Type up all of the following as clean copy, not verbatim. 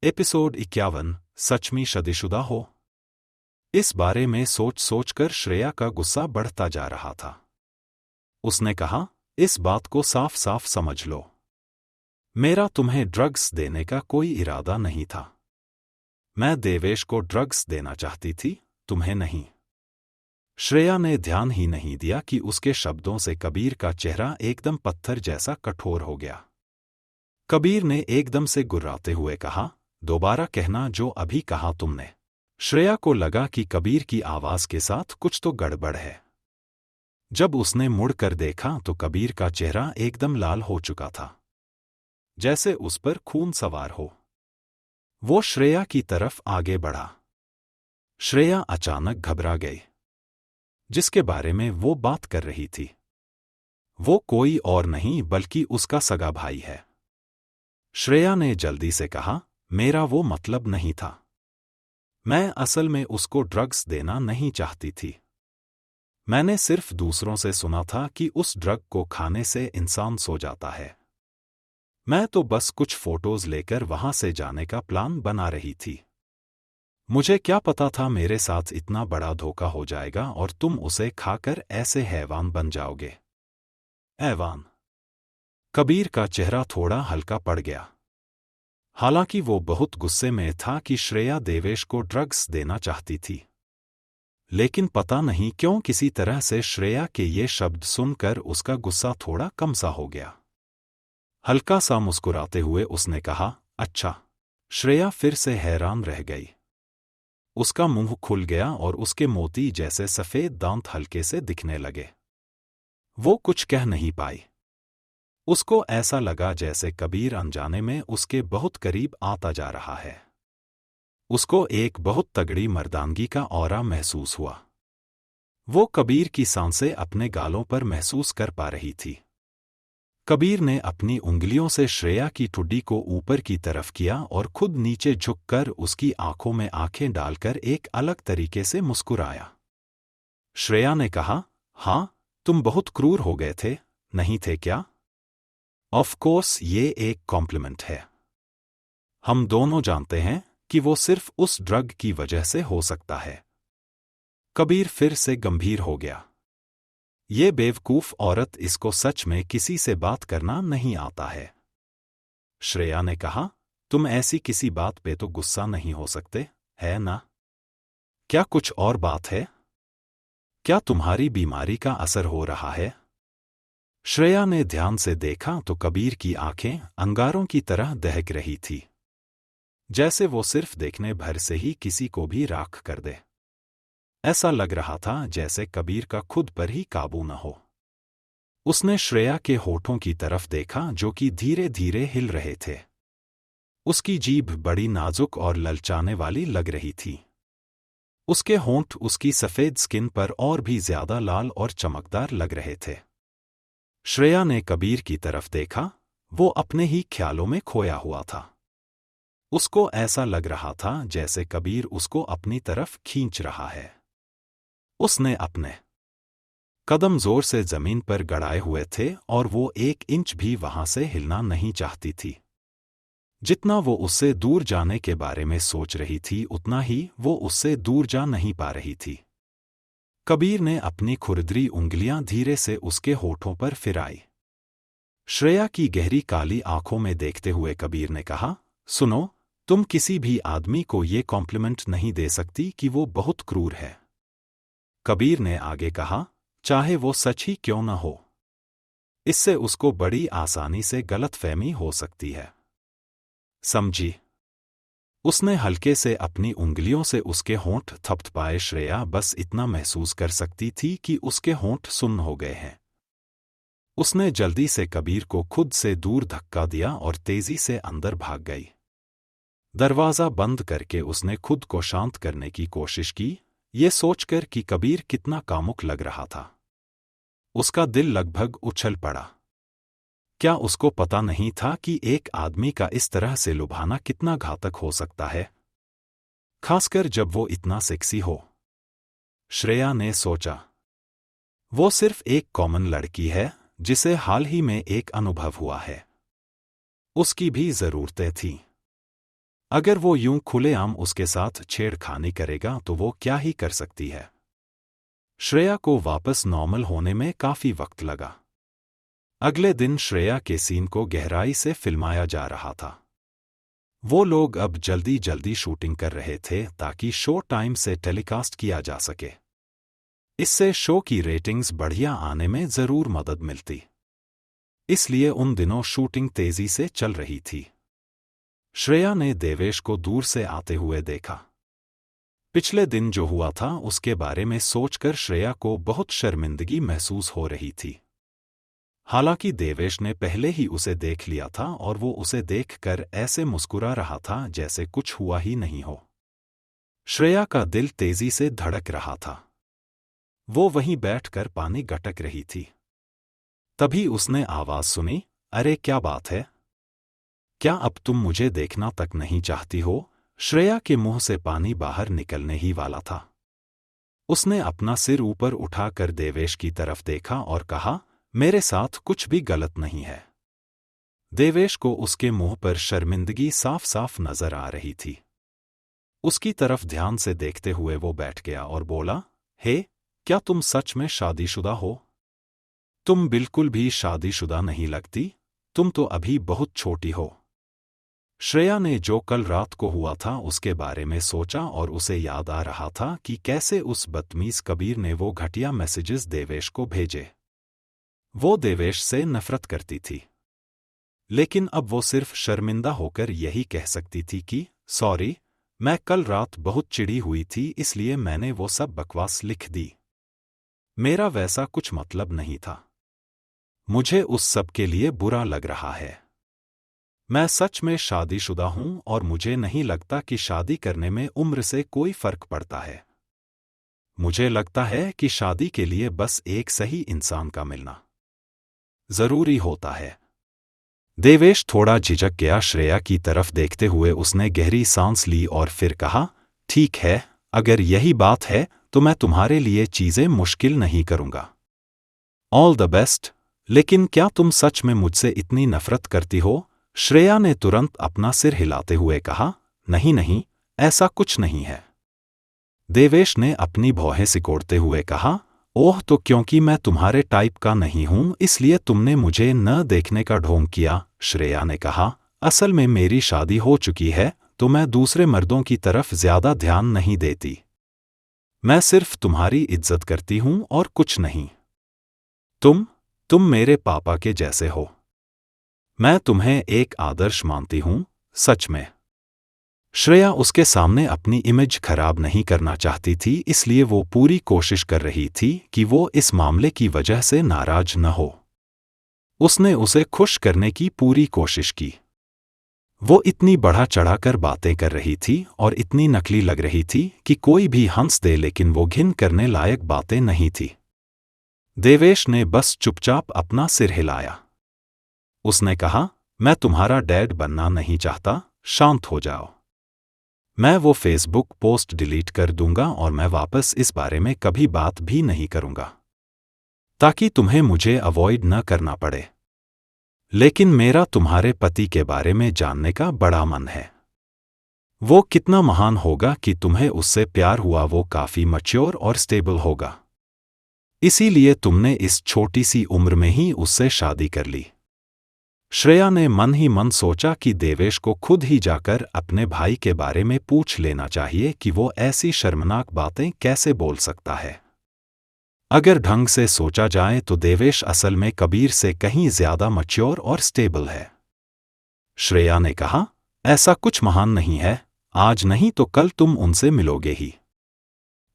Episode 51। सच में शादीशुदा हो? इस बारे में सोच सोचकर श्रेया का गुस्सा बढ़ता जा रहा था। उसने कहा, इस बात को साफ साफ समझ लो। मेरा तुम्हें ड्रग्स देने का कोई इरादा नहीं था। मैं देवेश को ड्रग्स देना चाहती थी, तुम्हें नहीं। श्रेया ने ध्यान ही नहीं दिया कि उसके शब्दों से कबीर का चेहरा एकदम पत्थर जैसा कठोर हो गया। कबीर ने एकदम से गुर्राते हुए कहा, दोबारा कहना जो अभी कहा तुमने। श्रेया को लगा कि कबीर की आवाज के साथ कुछ तो गड़बड़ है। जब उसने मुड़कर देखा तो कबीर का चेहरा एकदम लाल हो चुका था, जैसे उस पर खून सवार हो। वो श्रेया की तरफ आगे बढ़ा। श्रेया अचानक घबरा गई। जिसके बारे में वो बात कर रही थी, वो कोई और नहीं बल्कि उसका सगा भाई है। श्रेया ने जल्दी से कहा, मेरा वो मतलब नहीं था। मैं असल में उसको ड्रग्स देना नहीं चाहती थी। मैंने सिर्फ दूसरों से सुना था कि उस ड्रग को खाने से इंसान सो जाता है। मैं तो बस कुछ फोटोज लेकर वहां से जाने का प्लान बना रही थी। मुझे क्या पता था मेरे साथ इतना बड़ा धोखा हो जाएगा और तुम उसे खाकर ऐसे हैवान बन जाओगे। हैवान? कबीर का चेहरा थोड़ा हल्का पड़ गया। हालांकि वो बहुत गुस्से में था कि श्रेया देवेश को ड्रग्स देना चाहती थी, लेकिन पता नहीं क्यों किसी तरह से श्रेया के ये शब्द सुनकर उसका गुस्सा थोड़ा कम सा हो गया। हल्का सा मुस्कुराते हुए उसने कहा, अच्छा। श्रेया फिर से हैरान रह गई। उसका मुंह खुल गया और उसके मोती जैसे सफेद दांत हल्के से दिखने लगे। वो कुछ कह नहीं पाई। उसको ऐसा लगा जैसे कबीर अनजाने में उसके बहुत करीब आता जा रहा है। उसको एक बहुत तगड़ी मर्दानगी का ऑरा महसूस हुआ। वो कबीर की सांसें अपने गालों पर महसूस कर पा रही थी। कबीर ने अपनी उंगलियों से श्रेया की ठुड्डी को ऊपर की तरफ किया और खुद नीचे झुककर उसकी आंखों में आंखें डालकर एक अलग तरीके से मुस्कुराया। श्रेया ने कहा, हाँ, तुम बहुत क्रूर हो गए थे, नहीं थे क्या? ऑफ कोर्स ये एक कॉम्प्लीमेंट है। हम दोनों जानते हैं कि वो सिर्फ उस ड्रग की वजह से हो सकता है। कबीर फिर से गंभीर हो गया। ये बेवकूफ औरत, इसको सच में किसी से बात करना नहीं आता है। श्रेया ने कहा, तुम ऐसी किसी बात पे तो गुस्सा नहीं हो सकते, है ना? क्या कुछ और बात है? क्या तुम्हारी बीमारी का असर हो रहा है? श्रेया ने ध्यान से देखा तो कबीर की आंखें अंगारों की तरह दहक रही थी, जैसे वो सिर्फ देखने भर से ही किसी को भी राख कर दे। ऐसा लग रहा था जैसे कबीर का खुद पर ही काबू न हो। उसने श्रेया के होठों की तरफ देखा जो कि धीरे धीरे हिल रहे थे। उसकी जीभ बड़ी नाजुक और ललचाने वाली लग रही थी। उसके होंठ उसकी सफेद स्किन पर और भी ज्यादा लाल और चमकदार लग रहे थे। श्रेया ने कबीर की तरफ देखा। वो अपने ही ख्यालों में खोया हुआ था। उसको ऐसा लग रहा था जैसे कबीर उसको अपनी तरफ खींच रहा है। उसने अपने कदम जोर से जमीन पर गड़ाए हुए थे और वो 1 इंच भी वहां से हिलना नहीं चाहती थी। जितना वो उससे दूर जाने के बारे में सोच रही थी, उतना ही वो उससे दूर जा नहीं पा रही थी। कबीर ने अपनी खुरदरी उंगलियां धीरे से उसके होठों पर फिराई। श्रेया की गहरी काली आंखों में देखते हुए कबीर ने कहा, सुनो, तुम किसी भी आदमी को ये कॉम्प्लीमेंट नहीं दे सकती कि वो बहुत क्रूर है। कबीर ने आगे कहा, चाहे वो सच ही क्यों न हो। इससे उसको बड़ी आसानी से गलतफहमी हो सकती है, समझी? उसने हल्के से अपनी उंगलियों से उसके होंठ थपथपाए। श्रेया बस इतना महसूस कर सकती थी कि उसके होंठ सुन्न हो गए हैं। उसने जल्दी से कबीर को खुद से दूर धक्का दिया और तेजी से अंदर भाग गई। दरवाजा बंद करके उसने खुद को शांत करने की कोशिश की, ये सोचकर कि कबीर कितना कामुक लग रहा था। उसका दिल लगभग उछल पड़ा। क्या उसको पता नहीं था कि एक आदमी का इस तरह से लुभाना कितना घातक हो सकता है, खासकर जब वो इतना सेक्सी हो? श्रेया ने सोचा, वो सिर्फ एक कॉमन लड़की है जिसे हाल ही में एक अनुभव हुआ है। उसकी भी जरूरतें थीं। अगर वो यूं खुलेआम उसके साथ छेड़खानी करेगा तो वो क्या ही कर सकती है। श्रेया को वापस नॉर्मल होने में काफी वक्त लगा। अगले दिन श्रेया के सीन को गहराई से फिल्माया जा रहा था। वो लोग अब जल्दी जल्दी शूटिंग कर रहे थे ताकि शो टाइम से टेलीकास्ट किया जा सके। इससे शो की रेटिंग्स बढ़िया आने में जरूर मदद मिलती। इसलिए उन दिनों शूटिंग तेजी से चल रही थी। श्रेया ने देवेश को दूर से आते हुए देखा। पिछले दिन जो हुआ था उसके बारे में सोचकर श्रेया को बहुत शर्मिंदगी महसूस हो रही थी। हालांकि देवेश ने पहले ही उसे देख लिया था और वो उसे देखकर ऐसे मुस्कुरा रहा था जैसे कुछ हुआ ही नहीं हो। श्रेया का दिल तेजी से धड़क रहा था। वो वहीं बैठकर पानी गटक रही थी। तभी उसने आवाज सुनी, अरे क्या बात है? क्या अब तुम मुझे देखना तक नहीं चाहती हो? श्रेया के मुंह से पानी बाहर निकलने ही वाला था। उसने अपना सिर ऊपर उठाकर देवेश की तरफ देखा और कहा, मेरे साथ कुछ भी गलत नहीं है। देवेश को उसके मुंह पर शर्मिंदगी साफ साफ नजर आ रही थी। उसकी तरफ ध्यान से देखते हुए वो बैठ गया और बोला, हे, क्या तुम सच में शादीशुदा हो? तुम बिल्कुल भी शादीशुदा नहीं लगती, तुम तो अभी बहुत छोटी हो। श्रेया ने जो कल रात को हुआ था उसके बारे में सोचा और उसे याद आ रहा था कि कैसे उस बदतमीज कबीर ने वो घटिया मैसेजेस देवेश को भेजे। वो देवेश से नफरत करती थी, लेकिन अब वो सिर्फ शर्मिंदा होकर यही कह सकती थी कि सॉरी, मैं कल रात बहुत चिढ़ी हुई थी इसलिए मैंने वो सब बकवास लिख दी। मेरा वैसा कुछ मतलब नहीं था। मुझे उस सब के लिए बुरा लग रहा है। मैं सच में शादीशुदा हूं और मुझे नहीं लगता कि शादी करने में उम्र से कोई फर्क पड़ता है। मुझे लगता है कि शादी के लिए बस एक सही इंसान का मिलना जरूरी होता है। देवेश थोड़ा झिझक गया। श्रेया की तरफ देखते हुए उसने गहरी सांस ली और फिर कहा, ठीक है, अगर यही बात है तो मैं तुम्हारे लिए चीजें मुश्किल नहीं करूंगा। All the best. लेकिन क्या तुम सच में मुझसे इतनी नफरत करती हो? श्रेया ने तुरंत अपना सिर हिलाते हुए कहा, नहीं नहीं, ऐसा कुछ नहीं है। देवेश ने अपनी भौहें सिकोड़ते हुए कहा, ओह, तो क्योंकि मैं तुम्हारे टाइप का नहीं हूं इसलिए तुमने मुझे न देखने का ढोंग किया। श्रेया ने कहा, असल में मेरी शादी हो चुकी है तो मैं दूसरे मर्दों की तरफ ज्यादा ध्यान नहीं देती। मैं सिर्फ तुम्हारी इज्जत करती हूं और कुछ नहीं। तुम मेरे पापा के जैसे हो। मैं तुम्हें एक आदर्श मानती हूं, सच में। श्रेया उसके सामने अपनी इमेज खराब नहीं करना चाहती थी, इसलिए वो पूरी कोशिश कर रही थी कि वो इस मामले की वजह से नाराज न हो। उसने उसे खुश करने की पूरी कोशिश की। वो इतनी बढ़ा चढ़ाकर बातें कर रही थी और इतनी नकली लग रही थी कि कोई भी हंस दे, लेकिन वो घिन करने लायक बातें नहीं थी। देवेश ने बस चुपचाप अपना सिर हिलाया। उसने कहा, मैं तुम्हारा डैड बनना नहीं चाहता, शांत हो जाओ। मैं वो फेसबुक पोस्ट डिलीट कर दूंगा और मैं वापस इस बारे में कभी बात भी नहीं करूंगा, ताकि तुम्हें मुझे अवॉइड न करना पड़े। लेकिन मेरा तुम्हारे पति के बारे में जानने का बड़ा मन है। वो कितना महान होगा कि तुम्हें उससे प्यार हुआ। वो काफी मैच्योर और स्टेबल होगा, इसीलिए तुमने इस छोटी सी उम्र में ही उससे शादी कर ली। श्रेया ने मन ही मन सोचा कि देवेश को खुद ही जाकर अपने भाई के बारे में पूछ लेना चाहिए कि वो ऐसी शर्मनाक बातें कैसे बोल सकता है। अगर ढंग से सोचा जाए तो देवेश असल में कबीर से कहीं ज्यादा मैच्योर और स्टेबल है। श्रेया ने कहा, ऐसा कुछ महान नहीं है, आज नहीं तो कल तुम उनसे मिलोगे ही।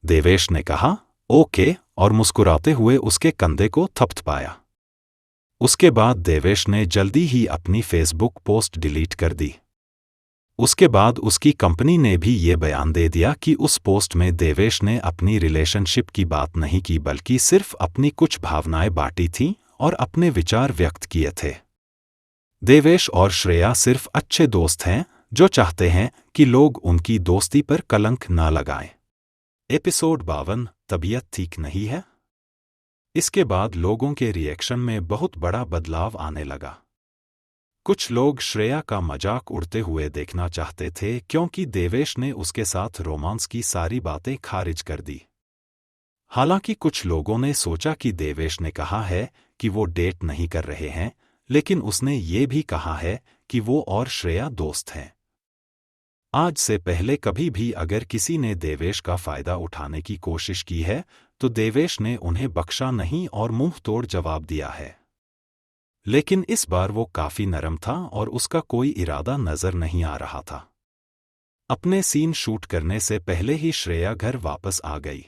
देवेश ने कहा, ओके, और मुस्कुराते हुए उसके कंधे को थपथपाया। उसके बाद देवेश ने जल्दी ही अपनी फेसबुक पोस्ट डिलीट कर दी। उसके बाद उसकी कंपनी ने भी ये बयान दे दिया कि उस पोस्ट में देवेश ने अपनी रिलेशनशिप की बात नहीं की, बल्कि सिर्फ अपनी कुछ भावनाएं बांटी थीं और अपने विचार व्यक्त किए थे। देवेश और श्रेया सिर्फ अच्छे दोस्त हैं जो चाहते हैं कि लोग उनकी दोस्ती पर कलंक ना लगाएं। एपिसोड 52, तबीयत ठीक नहीं है। इसके बाद लोगों के रिएक्शन में बहुत बड़ा बदलाव आने लगा। कुछ लोग श्रेया का मजाक उड़ते हुए देखना चाहते थे क्योंकि देवेश ने उसके साथ रोमांस की सारी बातें खारिज कर दी। हालांकि कुछ लोगों ने सोचा कि देवेश ने कहा है कि वो डेट नहीं कर रहे हैं, लेकिन उसने ये भी कहा है कि वो और श्रेया दोस्त हैं। आज से पहले कभी भी अगर किसी ने देवेश का फायदा उठाने की कोशिश की है तो देवेश ने उन्हें बख्शा नहीं और मुंह तोड़ जवाब दिया है। लेकिन इस बार वो काफी नरम था और उसका कोई इरादा नजर नहीं आ रहा था। अपने सीन शूट करने से पहले ही श्रेया घर वापस आ गई।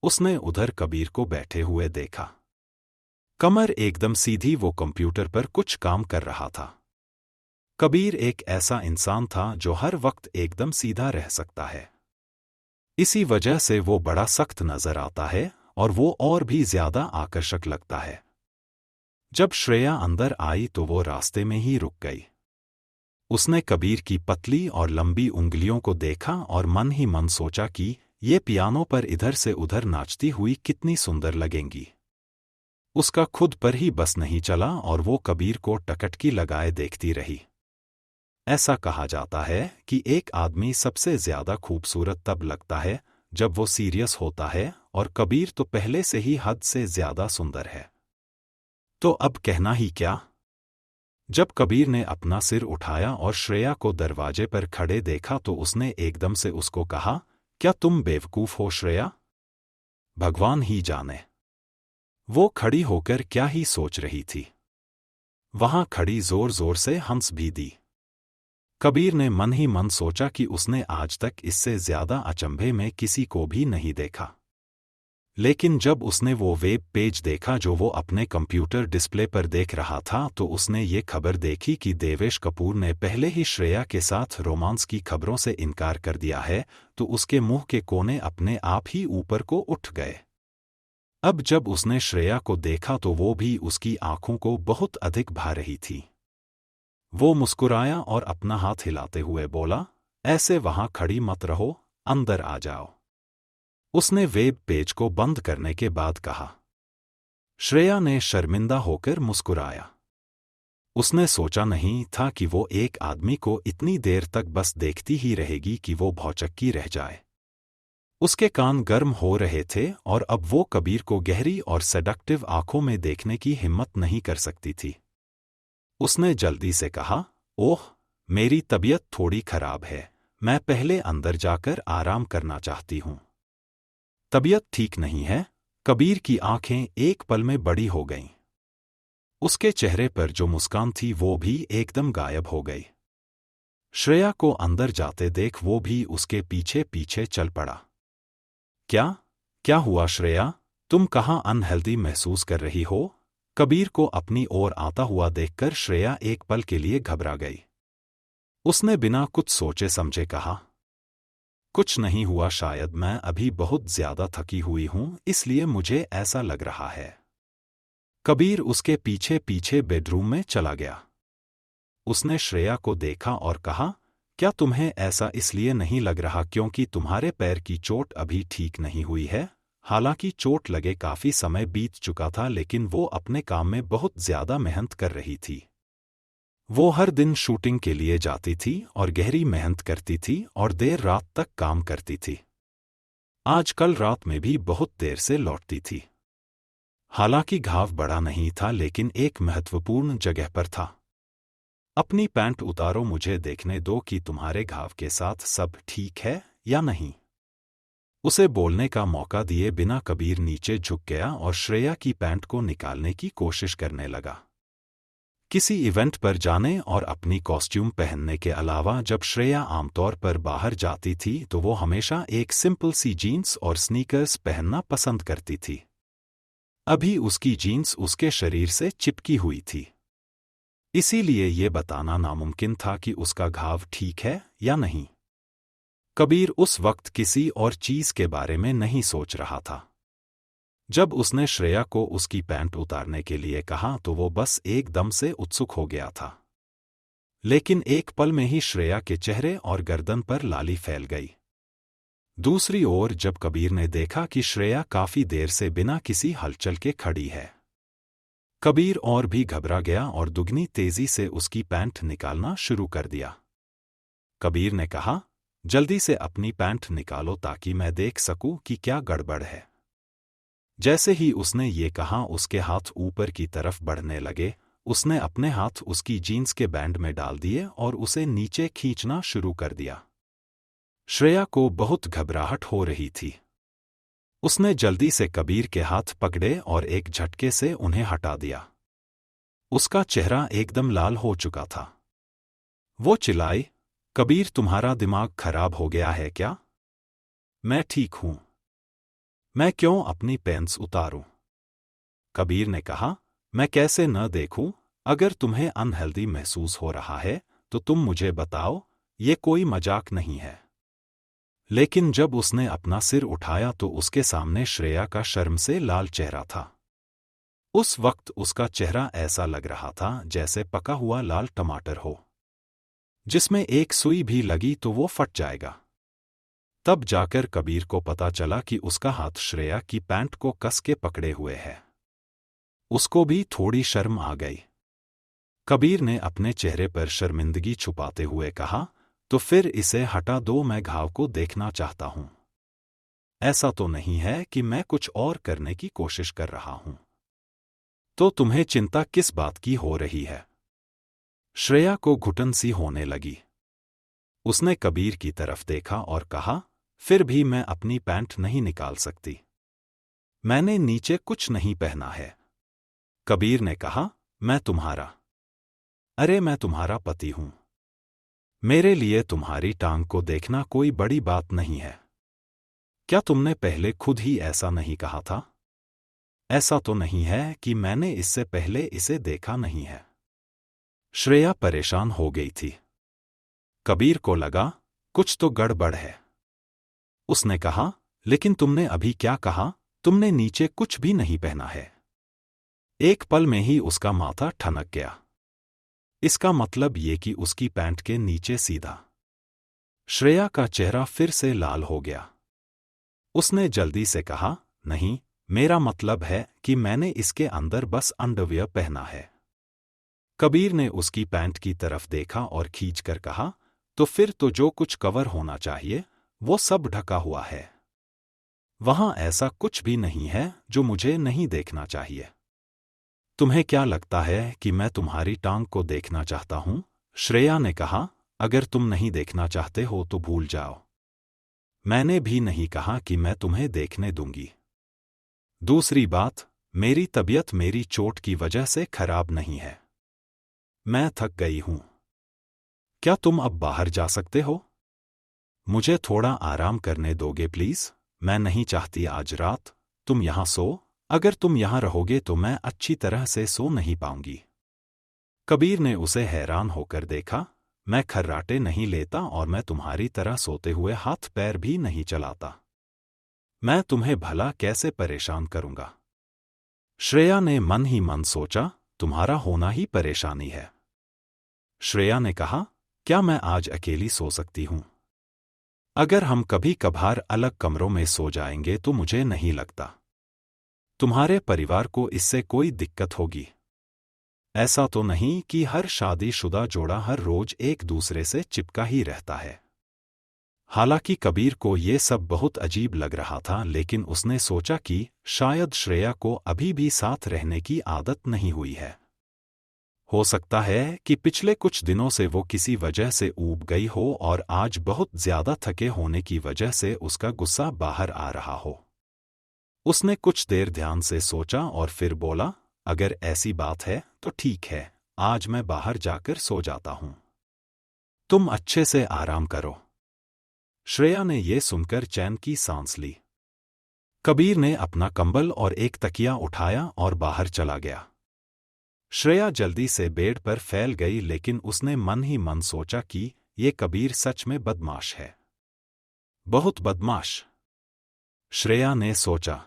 उसने उधर कबीर को बैठे हुए देखा। कमर एकदम सीधी, वो कंप्यूटर पर कुछ काम कर रहा था। कबीर एक ऐसा इंसान था जो हर वक्त एकदम सीधा रह सकता है। इसी वजह से वो बड़ा सख्त नजर आता है और वो और भी ज्यादा आकर्षक लगता है। जब श्रेया अंदर आई तो वो रास्ते में ही रुक गई। उसने कबीर की पतली और लंबी उंगलियों को देखा और मन ही मन सोचा कि ये पियानो पर इधर से उधर नाचती हुई कितनी सुंदर लगेंगी। उसका खुद पर ही बस नहीं चला और वो कबीर को टकटकी लगाए देखती रही। ऐसा कहा जाता है कि एक आदमी सबसे ज्यादा खूबसूरत तब लगता है जब वो सीरियस होता है, और कबीर तो पहले से ही हद से ज्यादा सुंदर है। तो अब कहना ही क्या। जब कबीर ने अपना सिर उठाया और श्रेया को दरवाजे पर खड़े देखा तो उसने एकदम से उसको कहा, क्या तुम बेवकूफ हो श्रेया? भगवान ही जाने वो खड़ी होकर क्या ही सोच रही थी। वहां खड़ी जोर जोर से हंस भी दी। कबीर ने मन ही मन सोचा कि उसने आज तक इससे ज्यादा अचंभे में किसी को भी नहीं देखा। लेकिन जब उसने वो वेब पेज देखा जो वो अपने कंप्यूटर डिस्प्ले पर देख रहा था तो उसने ये खबर देखी कि देवेश कपूर ने पहले ही श्रेया के साथ रोमांस की खबरों से इनकार कर दिया है, तो उसके मुंह के कोने अपने आप ही ऊपर को उठ गए। अब जब उसने श्रेया को देखा तो वो भी उसकी आंखों को बहुत अधिक भा रही थी। वो मुस्कुराया और अपना हाथ हिलाते हुए बोला, ऐसे वहां खड़ी मत रहो, अंदर आ जाओ। उसने वेब पेज को बंद करने के बाद कहा। श्रेया ने शर्मिंदा होकर मुस्कुराया। उसने सोचा नहीं था कि वो एक आदमी को इतनी देर तक बस देखती ही रहेगी कि वो भौचक्की रह जाए। उसके कान गर्म हो रहे थे और अब वो कबीर को गहरी और सेडक्टिव आंखों में देखने की हिम्मत नहीं कर सकती थी। उसने जल्दी से कहा, ओह, मेरी तबीयत थोड़ी खराब है, मैं पहले अंदर जाकर आराम करना चाहती हूं। तबीयत ठीक नहीं है? कबीर की आंखें एक पल में बड़ी हो गईं। उसके चेहरे पर जो मुस्कान थी वो भी एकदम गायब हो गई। श्रेया को अंदर जाते देख वो भी उसके पीछे पीछे चल पड़ा। क्या हुआ श्रेया, तुम कहाँ अनहेल्दी महसूस कर रही हो? कबीर को अपनी ओर आता हुआ देखकर श्रेया एक पल के लिए घबरा गई। उसने बिना कुछ सोचे समझे कहा, कुछ नहीं हुआ, शायद मैं अभी बहुत ज्यादा थकी हुई हूं इसलिए मुझे ऐसा लग रहा है। कबीर उसके पीछे पीछे बेडरूम में चला गया। उसने श्रेया को देखा और कहा, क्या तुम्हें ऐसा इसलिए नहीं लग रहा क्योंकि तुम्हारे पैर की चोट अभी ठीक नहीं हुई है? हालांकि चोट लगे काफी समय बीत चुका था, लेकिन वो अपने काम में बहुत ज्यादा मेहनत कर रही थी। वो हर दिन शूटिंग के लिए जाती थी और गहरी मेहनत करती थी और देर रात तक काम करती थी। आज कल रात में भी बहुत देर से लौटती थी। हालांकि घाव बड़ा नहीं था लेकिन एक महत्वपूर्ण जगह पर था। अपनी पैंट उतारो, मुझे देखने दो कि तुम्हारे घाव के साथ सब ठीक है या नहीं। उसे बोलने का मौका दिए बिना कबीर नीचे झुक गया और श्रेया की पैंट को निकालने की कोशिश करने लगा। किसी इवेंट पर जाने और अपनी कॉस्ट्यूम पहनने के अलावा जब श्रेया आमतौर पर बाहर जाती थी तो वो हमेशा एक सिंपल सी जीन्स और स्नीकर्स पहनना पसंद करती थी। अभी उसकी जीन्स उसके शरीर से चिपकी हुई थी, इसीलिए ये बताना नामुमकिन था कि उसका घाव ठीक है या नहीं। कबीर उस वक्त किसी और चीज के बारे में नहीं सोच रहा था। जब उसने श्रेया को उसकी पैंट उतारने के लिए कहा तो वो बस एकदम से उत्सुक हो गया था। लेकिन एक पल में ही श्रेया के चेहरे और गर्दन पर लाली फैल गई। दूसरी ओर जब कबीर ने देखा कि श्रेया काफी देर से बिना किसी हलचल के खड़ी है, कबीर और भी घबरा गया और दुगनी तेजी से उसकी पैंट निकालना शुरू कर दिया। कबीर ने कहा, जल्दी से अपनी पैंट निकालो ताकि मैं देख सकूं कि क्या गड़बड़ है। जैसे ही उसने ये कहा उसके हाथ ऊपर की तरफ बढ़ने लगे। उसने अपने हाथ उसकी जीन्स के बैंड में डाल दिए और उसे नीचे खींचना शुरू कर दिया। श्रेया को बहुत घबराहट हो रही थी। उसने जल्दी से कबीर के हाथ पकड़े और एक झटके से उन्हें हटा दिया। उसका चेहरा एकदम लाल हो चुका था। वो चिल्लाई, कबीर तुम्हारा दिमाग खराब हो गया है क्या? मैं ठीक हूं। मैं क्यों अपनी पैंट्स उतारूं? कबीर ने कहा, मैं कैसे न देखूं? अगर तुम्हें अनहेल्दी महसूस हो रहा है तो तुम मुझे बताओ, ये कोई मजाक नहीं है। लेकिन जब उसने अपना सिर उठाया तो उसके सामने श्रेया का शर्म से लाल चेहरा था। उस वक्त उसका चेहरा ऐसा लग रहा था जैसे पका हुआ लाल टमाटर हो, जिसमें एक सुई भी लगी तो वो फट जाएगा। तब जाकर कबीर को पता चला कि उसका हाथ श्रेया की पैंट को कस के पकड़े हुए है। उसको भी थोड़ी शर्म आ गई। कबीर ने अपने चेहरे पर शर्मिंदगी छुपाते हुए कहा, तो फिर इसे हटा दो, मैं घाव को देखना चाहता हूं। ऐसा तो नहीं है कि मैं कुछ और करने की कोशिश कर रहा हूं। तो तुम्हें चिंता किस बात की हो रही है? श्रेया को घुटन सी होने लगी। उसने कबीर की तरफ देखा और कहा, फिर भी मैं अपनी पैंट नहीं निकाल सकती। मैंने नीचे कुछ नहीं पहना है। कबीर ने कहा, मैं तुम्हारा पति हूं। मेरे लिए तुम्हारी टांग को देखना कोई बड़ी बात नहीं है। क्या तुमने पहले खुद ही ऐसा नहीं कहा था? ऐसा तो नहीं है कि मैंने इससे पहले इसे देखा नहीं है। श्रेया परेशान हो गई थी। कबीर को लगा कुछ तो गड़बड़ है। उसने कहा, लेकिन तुमने अभी क्या कहा? तुमने नीचे कुछ भी नहीं पहना है। एक पल में ही उसका माथा ठनक गया। इसका मतलब ये कि उसकी पैंट के नीचे सीधा। श्रेया का चेहरा फिर से लाल हो गया। उसने जल्दी से कहा, नहीं, मेरा मतलब है कि मैंने इसके अंदर बस अंडरवियर पहना है। कबीर ने उसकी पैंट की तरफ देखा और खींचकर कहा, तो फिर तो जो कुछ कवर होना चाहिए वो सब ढका हुआ है। वहां ऐसा कुछ भी नहीं है जो मुझे नहीं देखना चाहिए। तुम्हें क्या लगता है कि मैं तुम्हारी टांग को देखना चाहता हूं? श्रेया ने कहा, अगर तुम नहीं देखना चाहते हो तो भूल जाओ। मैंने भी नहीं कहा कि मैं तुम्हें देखने दूंगी। दूसरी बात, मेरी तबीयत मेरी चोट की वजह से खराब नहीं है। मैं थक गई हूं। क्या तुम अब बाहर जा सकते हो? मुझे थोड़ा आराम करने दोगे प्लीज? मैं नहीं चाहती आज रात तुम यहां सो। अगर तुम यहां रहोगे तो मैं अच्छी तरह से सो नहीं पाऊंगी। कबीर ने उसे हैरान होकर देखा। मैं खर्राटे नहीं लेता और मैं तुम्हारी तरह सोते हुए हाथ पैर भी नहीं चलाता। मैं तुम्हें भला कैसे परेशान करूंगा? श्रेया ने मन ही मन सोचा, तुम्हारा होना ही परेशानी है। श्रेया ने कहा, क्या मैं आज अकेली सो सकती हूं? अगर हम कभी कभार अलग कमरों में सो जाएंगे तो मुझे नहीं लगता तुम्हारे परिवार को इससे कोई दिक्कत होगी। ऐसा तो नहीं कि हर शादीशुदा जोड़ा हर रोज एक दूसरे से चिपका ही रहता है। हालांकि कबीर को ये सब बहुत अजीब लग रहा था, लेकिन उसने सोचा कि शायद श्रेया को अभी भी साथ रहने की आदत नहीं हुई है। हो सकता है कि पिछले कुछ दिनों से वो किसी वजह से ऊब गई हो और आज बहुत ज्यादा थके होने की वजह से उसका गुस्सा बाहर आ रहा हो। उसने कुछ देर ध्यान से सोचा और फिर बोला, अगर ऐसी बात है तो ठीक है, आज मैं बाहर जाकर सो जाता हूं। तुम अच्छे से आराम करो। श्रेया ने यह सुनकर चैन की सांस ली। कबीर ने अपना कंबल और एक तकिया उठाया और बाहर चला गया। श्रेया जल्दी से बेड पर फैल गई, लेकिन उसने मन ही मन सोचा कि ये कबीर सच में बदमाश है, बहुत बदमाश। श्रेया ने सोचा,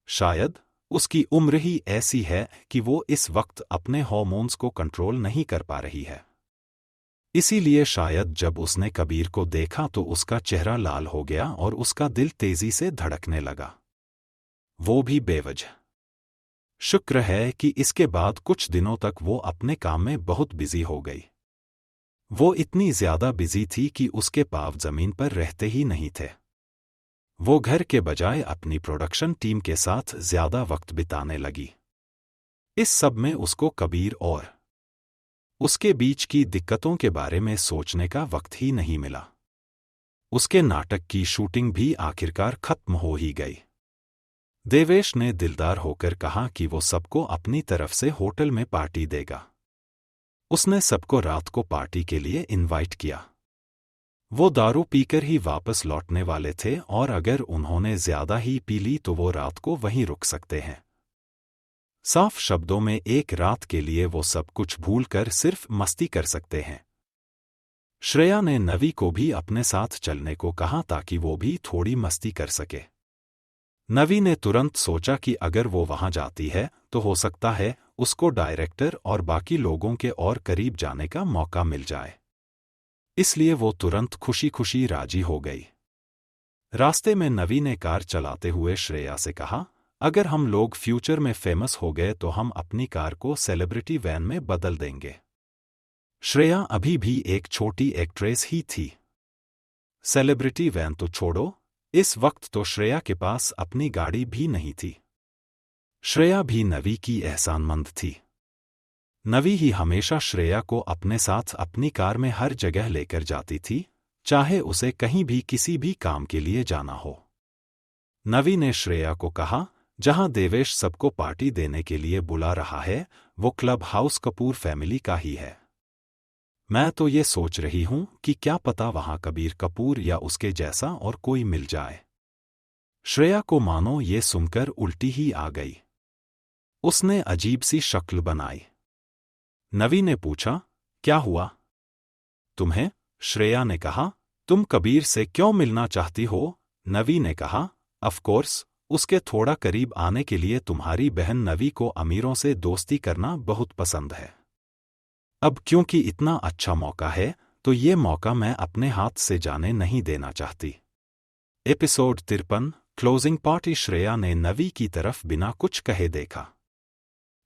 शायद उसकी उम्र ही ऐसी है कि वो इस वक्त अपने हार्मोन्स को कंट्रोल नहीं कर पा रही है। इसीलिए शायद जब उसने कबीर को देखा तो उसका चेहरा लाल हो गया और उसका दिल तेजी से धड़कने लगा, वो भी बेवजह। शुक्र है कि इसके बाद कुछ दिनों तक वो अपने काम में बहुत बिजी हो गई। वो इतनी ज्यादा बिजी थी कि उसके पाँव जमीन पर रहते ही नहीं थे। वो घर के बजाय अपनी प्रोडक्शन टीम के साथ ज्यादा वक्त बिताने लगी। इस सब में उसको कबीर और उसके बीच की दिक्कतों के बारे में सोचने का वक्त ही नहीं मिला। उसके नाटक की शूटिंग भी आखिरकार खत्म हो ही गई। देवेश ने दिलदार होकर कहा कि वो सबको अपनी तरफ से होटल में पार्टी देगा। उसने सबको रात को पार्टी के लिए इनवाइट किया। वो दारू पीकर ही वापस लौटने वाले थे और अगर उन्होंने ज्यादा ही पी ली तो वो रात को वहीं रुक सकते हैं। साफ शब्दों में एक रात के लिए वो सब कुछ भूलकर सिर्फ मस्ती कर सकते हैं। श्रेया ने नवी को भी अपने साथ चलने को कहा ताकि वो भी थोड़ी मस्ती कर सके। नवी ने तुरंत सोचा कि अगर वो वहां जाती है तो हो सकता है उसको डायरेक्टर और बाकी लोगों के और करीब जाने का मौका मिल जाए। इसलिए वो तुरंत खुशी खुशी राजी हो गई। रास्ते में नवी ने कार चलाते हुए श्रेया से कहा, अगर हम लोग फ्यूचर में फेमस हो गए तो हम अपनी कार को सेलिब्रिटी वैन में बदल देंगे। श्रेया अभी भी एक छोटी एक्ट्रेस ही थी। सेलिब्रिटी वैन तो छोड़ो, इस वक्त तो श्रेया के पास अपनी गाड़ी भी नहीं थी। श्रेया भी नवी की एहसानमंद थी। नवी ही हमेशा श्रेया को अपने साथ अपनी कार में हर जगह लेकर जाती थी, चाहे उसे कहीं भी किसी भी काम के लिए जाना हो। नवी ने श्रेया को कहा, जहां देवेश सबको पार्टी देने के लिए बुला रहा है वो क्लब हाउस कपूर फैमिली का ही है। मैं तो ये सोच रही हूं कि क्या पता वहां कबीर कपूर या उसके जैसा और कोई मिल जाए। श्रेया को मानो ये सुनकर उल्टी ही आ गई। उसने अजीब सी शक्ल बनाई। नवी ने पूछा, क्या हुआ तुम्हें? श्रेया ने कहा, तुम कबीर से क्यों मिलना चाहती हो? नवी ने कहा, ऑफ कोर्स, उसके थोड़ा करीब आने के लिए तुम्हारी बहन नवी को अमीरों से दोस्ती करना बहुत पसंद है। अब क्योंकि इतना अच्छा मौका है तो ये मौका मैं अपने हाथ से जाने नहीं देना चाहती। Episode 53 closing party. श्रेया ने नवी की तरफ बिना कुछ कहे देखा।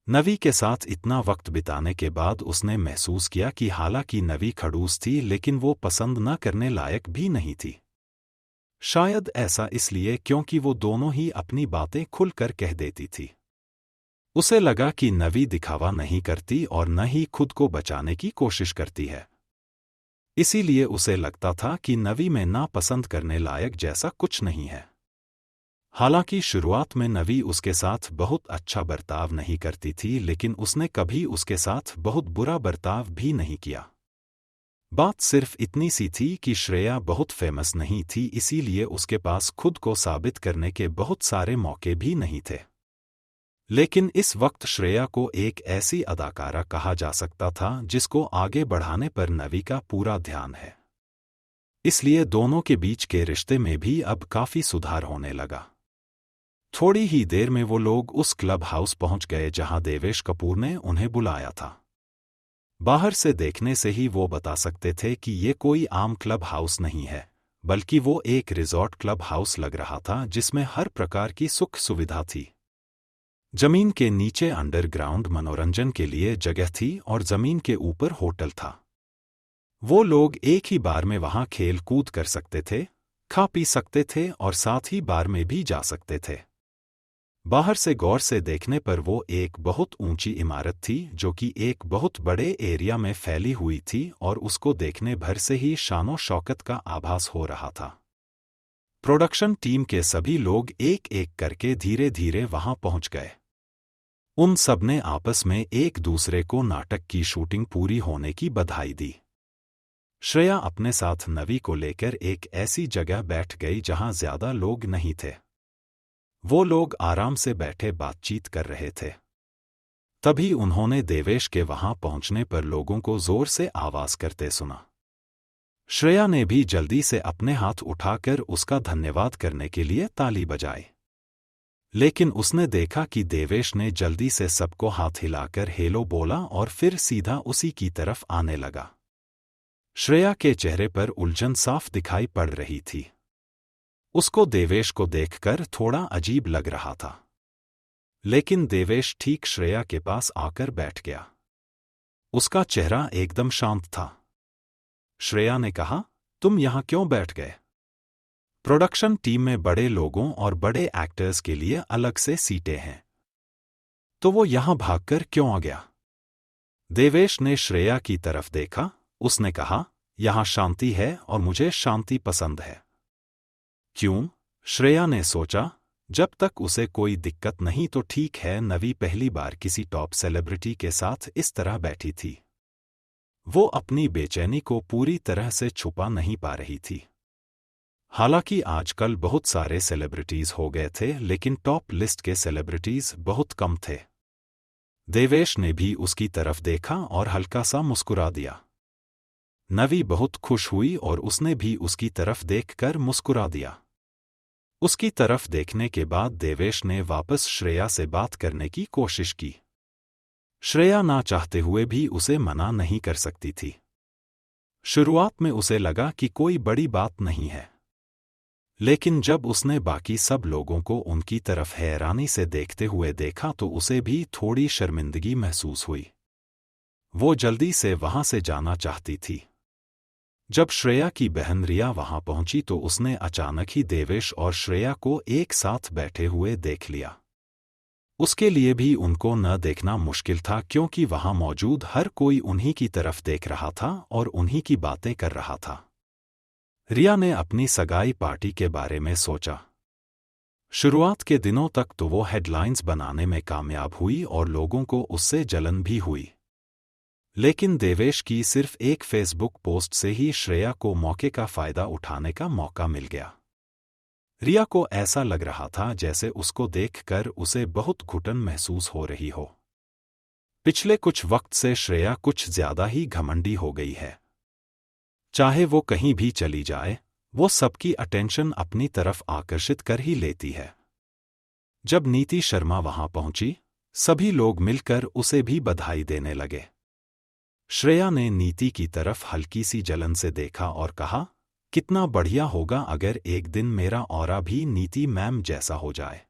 नवी के साथ इतना वक्त बिताने के बाद उसने महसूस किया कि हालांकि नवी खड़ूस थी लेकिन वो पसंद न करने लायक भी नहीं थी। शायद ऐसा इसलिए क्योंकि वो दोनों ही अपनी बातें खुलकर कह देती थी। उसे लगा कि नवी दिखावा नहीं करती और न ही खुद को बचाने की कोशिश करती है। इसीलिए उसे लगता था कि नवी में नापसंद करने लायक जैसा कुछ नहीं है। हालांकि शुरुआत में नवी उसके साथ बहुत अच्छा बर्ताव नहीं करती थी लेकिन उसने कभी उसके साथ बहुत बुरा बर्ताव भी नहीं किया। बात सिर्फ इतनी सी थी कि श्रेया बहुत फेमस नहीं थी, इसीलिए उसके पास खुद को साबित करने के बहुत सारे मौके भी नहीं थे। लेकिन इस वक्त श्रेया को एक ऐसी अदाकारा कहा जा सकता था जिसको आगे बढ़ाने पर नवी का पूरा ध्यान है। इसलिए दोनों के बीच के रिश्ते में भी अब काफी सुधार होने लगा। थोड़ी ही देर में वो लोग उस क्लब हाउस पहुंच गए जहां देवेश कपूर ने उन्हें बुलाया था। बाहर से देखने से ही वो बता सकते थे कि ये कोई आम क्लब हाउस नहीं है, बल्कि वो एक रिजॉर्ट क्लब हाउस लग रहा था जिसमें हर प्रकार की सुख सुविधा थी। जमीन के नीचे अंडरग्राउंड मनोरंजन के लिए जगह थी और जमीन के ऊपर होटल था। वो लोग एक ही बार में वहां खेल कूद कर सकते थे, खा पी सकते थे और साथ ही बार में भी जा सकते थे। बाहर से गौर से देखने पर वो एक बहुत ऊंची इमारत थी जो कि एक बहुत बड़े एरिया में फैली हुई थी और उसको देखने भर से ही शानो शौकत का आभास हो रहा था। प्रोडक्शन टीम के सभी लोग एक एक करके धीरे धीरे वहां पहुंच गए। उन सब ने आपस में एक दूसरे को नाटक की शूटिंग पूरी होने की बधाई दी। श्रेया अपने साथ नवी को लेकर एक ऐसी जगह बैठ गई जहां ज्यादा लोग नहीं थे। वो लोग आराम से बैठे बातचीत कर रहे थे। तभी उन्होंने देवेश के वहां पहुंचने पर लोगों को जोर से आवाज करते सुना। श्रेया ने भी जल्दी से अपने हाथ उठाकर उसका धन्यवाद करने के लिए ताली बजाई। लेकिन उसने देखा कि देवेश ने जल्दी से सबको हाथ हिलाकर हेलो बोला और फिर सीधा उसी की तरफ आने लगा। श्रेया के चेहरे पर उलझन साफ दिखाई पड़ रही थी। उसको देवेश को देखकर थोड़ा अजीब लग रहा था। लेकिन देवेश ठीक श्रेया के पास आकर बैठ गया। उसका चेहरा एकदम शांत था। श्रेया ने कहा, तुम यहां क्यों बैठ गए? प्रोडक्शन टीम में बड़े लोगों और बड़े एक्टर्स के लिए अलग से सीटें हैं, तो वो यहां भागकर क्यों आ गया? देवेश ने श्रेया की तरफ देखा। उसने कहा, यहां शांति है और मुझे शांति पसंद है। क्यों? श्रेया ने सोचा। जब तक उसे कोई दिक्कत नहीं तो ठीक है। नवी पहली बार किसी टॉप सेलिब्रिटी के साथ इस तरह बैठी थी। वो अपनी बेचैनी को पूरी तरह से छुपा नहीं पा रही थी। हालांकि आजकल बहुत सारे सेलिब्रिटीज हो गए थे, लेकिन टॉप लिस्ट के सेलिब्रिटीज बहुत कम थे। देवेश ने भी उसकी तरफ देखा और हल्का सा मुस्कुरा दिया। नवी बहुत खुश हुई और उसने भी उसकी तरफ देखकर मुस्कुरा दिया। उसकी तरफ देखने के बाद देवेश ने वापस श्रेया से बात करने की कोशिश की। श्रेया ना चाहते हुए भी उसे मना नहीं कर सकती थी। शुरुआत में उसे लगा कि कोई बड़ी बात नहीं है, लेकिन जब उसने बाकी सब लोगों को उनकी तरफ हैरानी से देखते हुए देखा तो उसे भी थोड़ी शर्मिंदगी महसूस हुई। वो जल्दी से वहां से जाना चाहती थी। जब श्रेया की बहन रिया वहां पहुंची तो उसने अचानक ही देवेश और श्रेया को एक साथ बैठे हुए देख लिया। उसके लिए भी उनको न देखना मुश्किल था, क्योंकि वहां मौजूद हर कोई उन्हीं की तरफ देख रहा था और उन्हीं की बातें कर रहा था। रिया ने अपनी सगाई पार्टी के बारे में सोचा। शुरुआत के दिनों तक तो वो हेडलाइंस बनाने में कामयाब हुई और लोगों को उससे जलन भी हुई, लेकिन देवेश की सिर्फ एक फेसबुक पोस्ट से ही श्रेया को मौके का फायदा उठाने का मौका मिल गया। रिया को ऐसा लग रहा था जैसे उसको देखकर उसे बहुत घुटन महसूस हो रही हो। पिछले कुछ वक्त से श्रेया कुछ ज्यादा ही घमंडी हो गई है। चाहे वो कहीं भी चली जाए, वो सबकी अटेंशन अपनी तरफ आकर्षित कर ही लेती है। जब नीति शर्मा वहां पहुंची, सभी लोग मिलकर उसे भी बधाई देने लगे। श्रेया ने नीति की तरफ हल्की सी जलन से देखा और कहा, कितना बढ़िया होगा अगर एक दिन मेरा ऑरा भी नीति मैम जैसा हो जाए।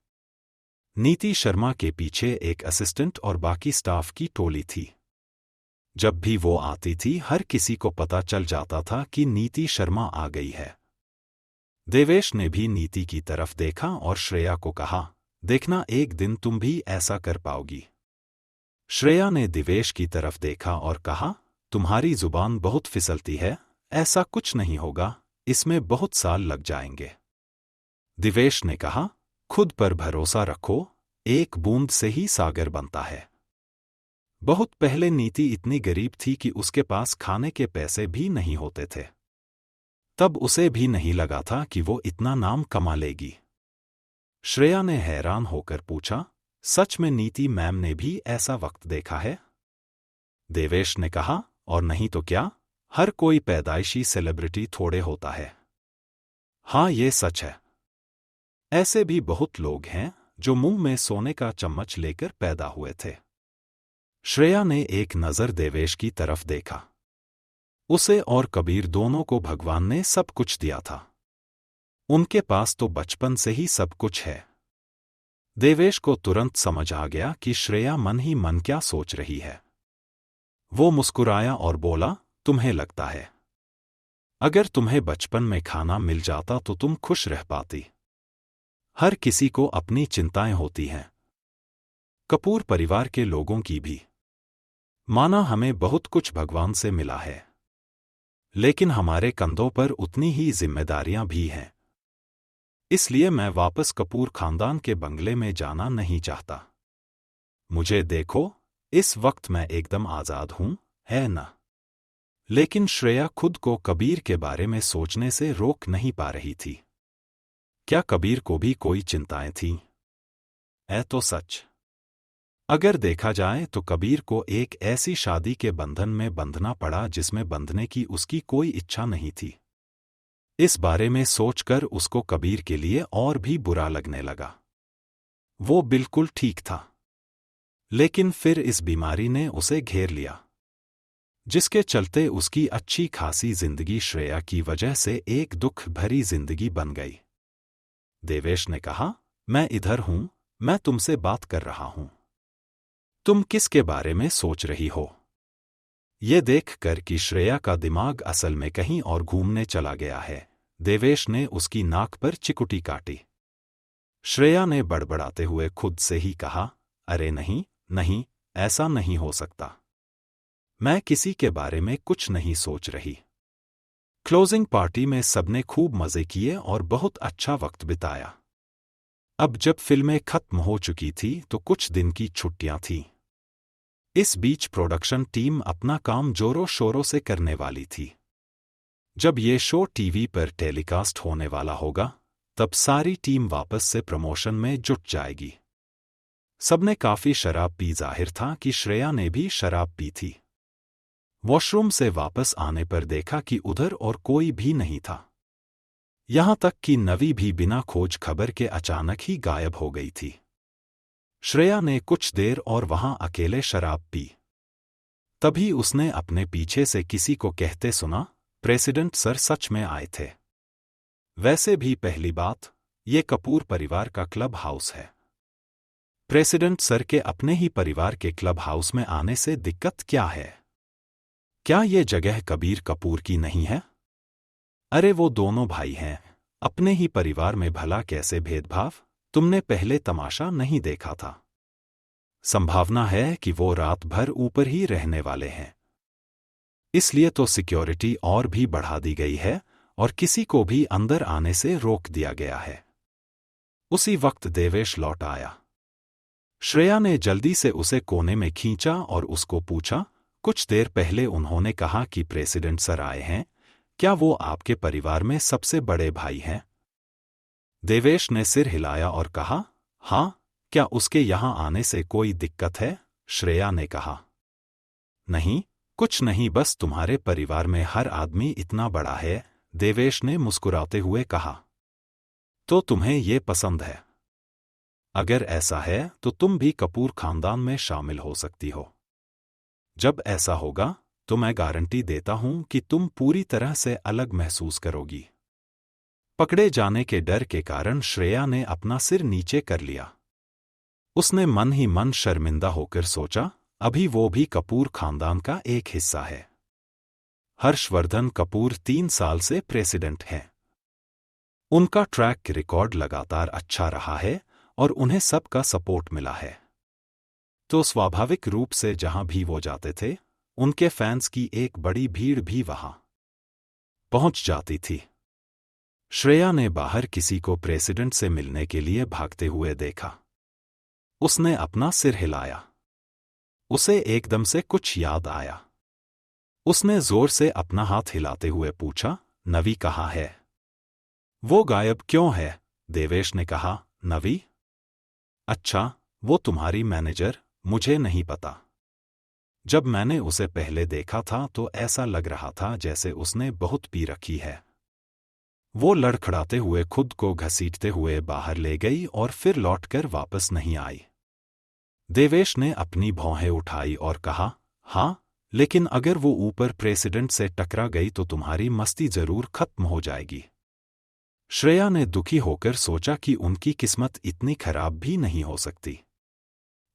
नीति शर्मा के पीछे एक असिस्टेंट और बाकी स्टाफ की टोली थी। जब भी वो आती थी, हर किसी को पता चल जाता था कि नीति शर्मा आ गई है। देवेश ने भी नीति की तरफ देखा और श्रेया को कहा, देखना एक दिन तुम भी ऐसा कर पाओगी। श्रेया ने देवेश की तरफ देखा और कहा, तुम्हारी जुबान बहुत फिसलती है, ऐसा कुछ नहीं होगा, इसमें बहुत साल लग जाएंगे। देवेश ने कहा, खुद पर भरोसा रखो, एक बूंद से ही सागर बनता है। बहुत पहले नीति इतनी गरीब थी कि उसके पास खाने के पैसे भी नहीं होते थे। तब उसे भी नहीं लगा था कि वो इतना नाम कमा लेगी। श्रेया ने हैरान होकर पूछा, सच में नीति मैम ने भी ऐसा वक्त देखा है? देवेश ने कहा, और नहीं तो क्या, हर कोई पैदाइशी सेलिब्रिटी थोड़े होता है। हाँ, ये सच है। ऐसे भी बहुत लोग हैं जो मुंह में सोने का चम्मच लेकर पैदा हुए थे। श्रेया ने एक नजर देवेश की तरफ देखा। उसे और कबीर दोनों को भगवान ने सब कुछ दिया था। उनके पास तो बचपन से ही सब कुछ है। देवेश को तुरंत समझ आ गया कि श्रेया मन ही मन क्या सोच रही है। वो मुस्कुराया और बोला, तुम्हें लगता है अगर तुम्हें बचपन में खाना मिल जाता तो तुम खुश रह पाती। हर किसी को अपनी चिंताएं होती हैं, कपूर परिवार के लोगों की भी। माना हमें बहुत कुछ भगवान से मिला है, लेकिन हमारे कंधों पर उतनी ही जिम्मेदारियां भी हैं। इसलिए मैं वापस कपूर खानदान के बंगले में जाना नहीं चाहता। मुझे देखो, इस वक्त मैं एकदम आजाद हूं, है ना? लेकिन श्रेया खुद को कबीर के बारे में सोचने से रोक नहीं पा रही थी। क्या कबीर को भी कोई चिंताएं थीं? तो सच। अगर देखा जाए तो कबीर को एक ऐसी शादी के बंधन में बंधना पड़ा जिसमें बंधने की उसकी कोई इच्छा नहीं थी। इस बारे में सोचकर उसको कबीर के लिए और भी बुरा लगने लगा। वो बिल्कुल ठीक था, लेकिन फिर इस बीमारी ने उसे घेर लिया, जिसके चलते उसकी अच्छी खासी जिंदगी श्रेया की वजह से एक दुख भरी जिंदगी बन गई। देवेश ने कहा, मैं इधर हूं, मैं तुमसे बात कर रहा हूं। तुम किसके बारे में सोच रही हो? ये देखकर कि श्रेया का दिमाग असल में कहीं और घूमने चला गया है, देवेश ने उसकी नाक पर चिकुटी काटी। श्रेया ने बड़बड़ाते हुए खुद से ही कहा, अरे नहीं, नहीं, ऐसा नहीं हो सकता। मैं किसी के बारे में कुछ नहीं सोच रही। क्लोजिंग पार्टी में सबने खूब मजे किए और बहुत अच्छा वक्त बिताया। अब जब फिल्में खत्म हो चुकी थी तो कुछ दिन की छुट्टियां थीं। इस बीच प्रोडक्शन टीम अपना काम जोरों शोरों से करने वाली थी। जब ये शो टीवी पर टेलीकास्ट होने वाला होगा, तब सारी टीम वापस से प्रमोशन में जुट जाएगी। सबने काफी शराब पी, जाहिर था कि श्रेया ने भी शराब पी थी। वॉशरूम से वापस आने पर देखा कि उधर और कोई भी नहीं था। यहां तक कि नवी भी बिना खोज खबर के अचानक ही गायब हो गई थी। श्रेया ने कुछ देर और वहां अकेले शराब पी। तभी उसने अपने पीछे से किसी को कहते सुना, प्रेसिडेंट सर सच में आए थे। वैसे भी पहली बात, ये कपूर परिवार का क्लब हाउस है। प्रेसिडेंट सर के अपने ही परिवार के क्लब हाउस में आने से दिक्कत क्या है? क्या ये जगह कबीर कपूर की नहीं है? अरे वो दोनों भाई हैं, अपने ही परिवार में भला कैसे भेदभाव? तुमने पहले तमाशा नहीं देखा था? संभावना है कि वो रात भर ऊपर ही रहने वाले हैं। इसलिए तो सिक्योरिटी और भी बढ़ा दी गई है और किसी को भी अंदर आने से रोक दिया गया है। उसी वक्त देवेश लौट आया। श्रेया ने जल्दी से उसे कोने में खींचा और उसको पूछा, कुछ देर पहले उन्होंने कहा कि प्रेसिडेंट सर आए हैं, क्या वो आपके परिवार में सबसे बड़े भाई हैं? देवेश ने सिर हिलाया और कहा, हां, क्या उसके यहां आने से कोई दिक्कत है? श्रेया ने कहा, नहीं, कुछ नहीं, बस तुम्हारे परिवार में हर आदमी इतना बड़ा है। देवेश ने मुस्कुराते हुए कहा, तो तुम्हें ये पसंद है? अगर ऐसा है तो तुम भी कपूर खानदान में शामिल हो सकती हो। जब ऐसा होगा तो मैं गारंटी देता हूं कि तुम पूरी तरह से अलग महसूस करोगी। पकड़े जाने के डर के कारण श्रेया ने अपना सिर नीचे कर लिया। उसने मन ही मन शर्मिंदा होकर सोचा, अभी वो भी कपूर खानदान का एक हिस्सा है। हर्षवर्धन कपूर 3 साल से प्रेसिडेंट हैं। उनका ट्रैक रिकॉर्ड लगातार अच्छा रहा है और उन्हें सबका सपोर्ट मिला है। तो स्वाभाविक रूप से जहां भी वो जाते थे, उनके फैंस की एक बड़ी भीड़ भी वहां पहुंच जाती थी। श्रेया ने बाहर किसी को प्रेसिडेंट से मिलने के लिए भागते हुए देखा। उसने अपना सिर हिलाया। उसे एकदम से कुछ याद आया। उसने जोर से अपना हाथ हिलाते हुए पूछा, नवी कहाँ है? वो गायब क्यों है? देवेश ने कहा, नवी? अच्छा, वो तुम्हारी मैनेजर? मुझे नहीं पता। जब मैंने उसे पहले देखा था तो ऐसा लग रहा था जैसे उसने बहुत पी रखी है। वो लड़खड़ाते हुए खुद को घसीटते हुए बाहर ले गई और फिर लौटकर वापस नहीं आई। देवेश ने अपनी भौहें उठाई और कहा, हाँ, लेकिन अगर वो ऊपर प्रेसिडेंट से टकरा गई तो तुम्हारी मस्ती जरूर खत्म हो जाएगी। श्रेया ने दुखी होकर सोचा कि उनकी किस्मत इतनी खराब भी नहीं हो सकती।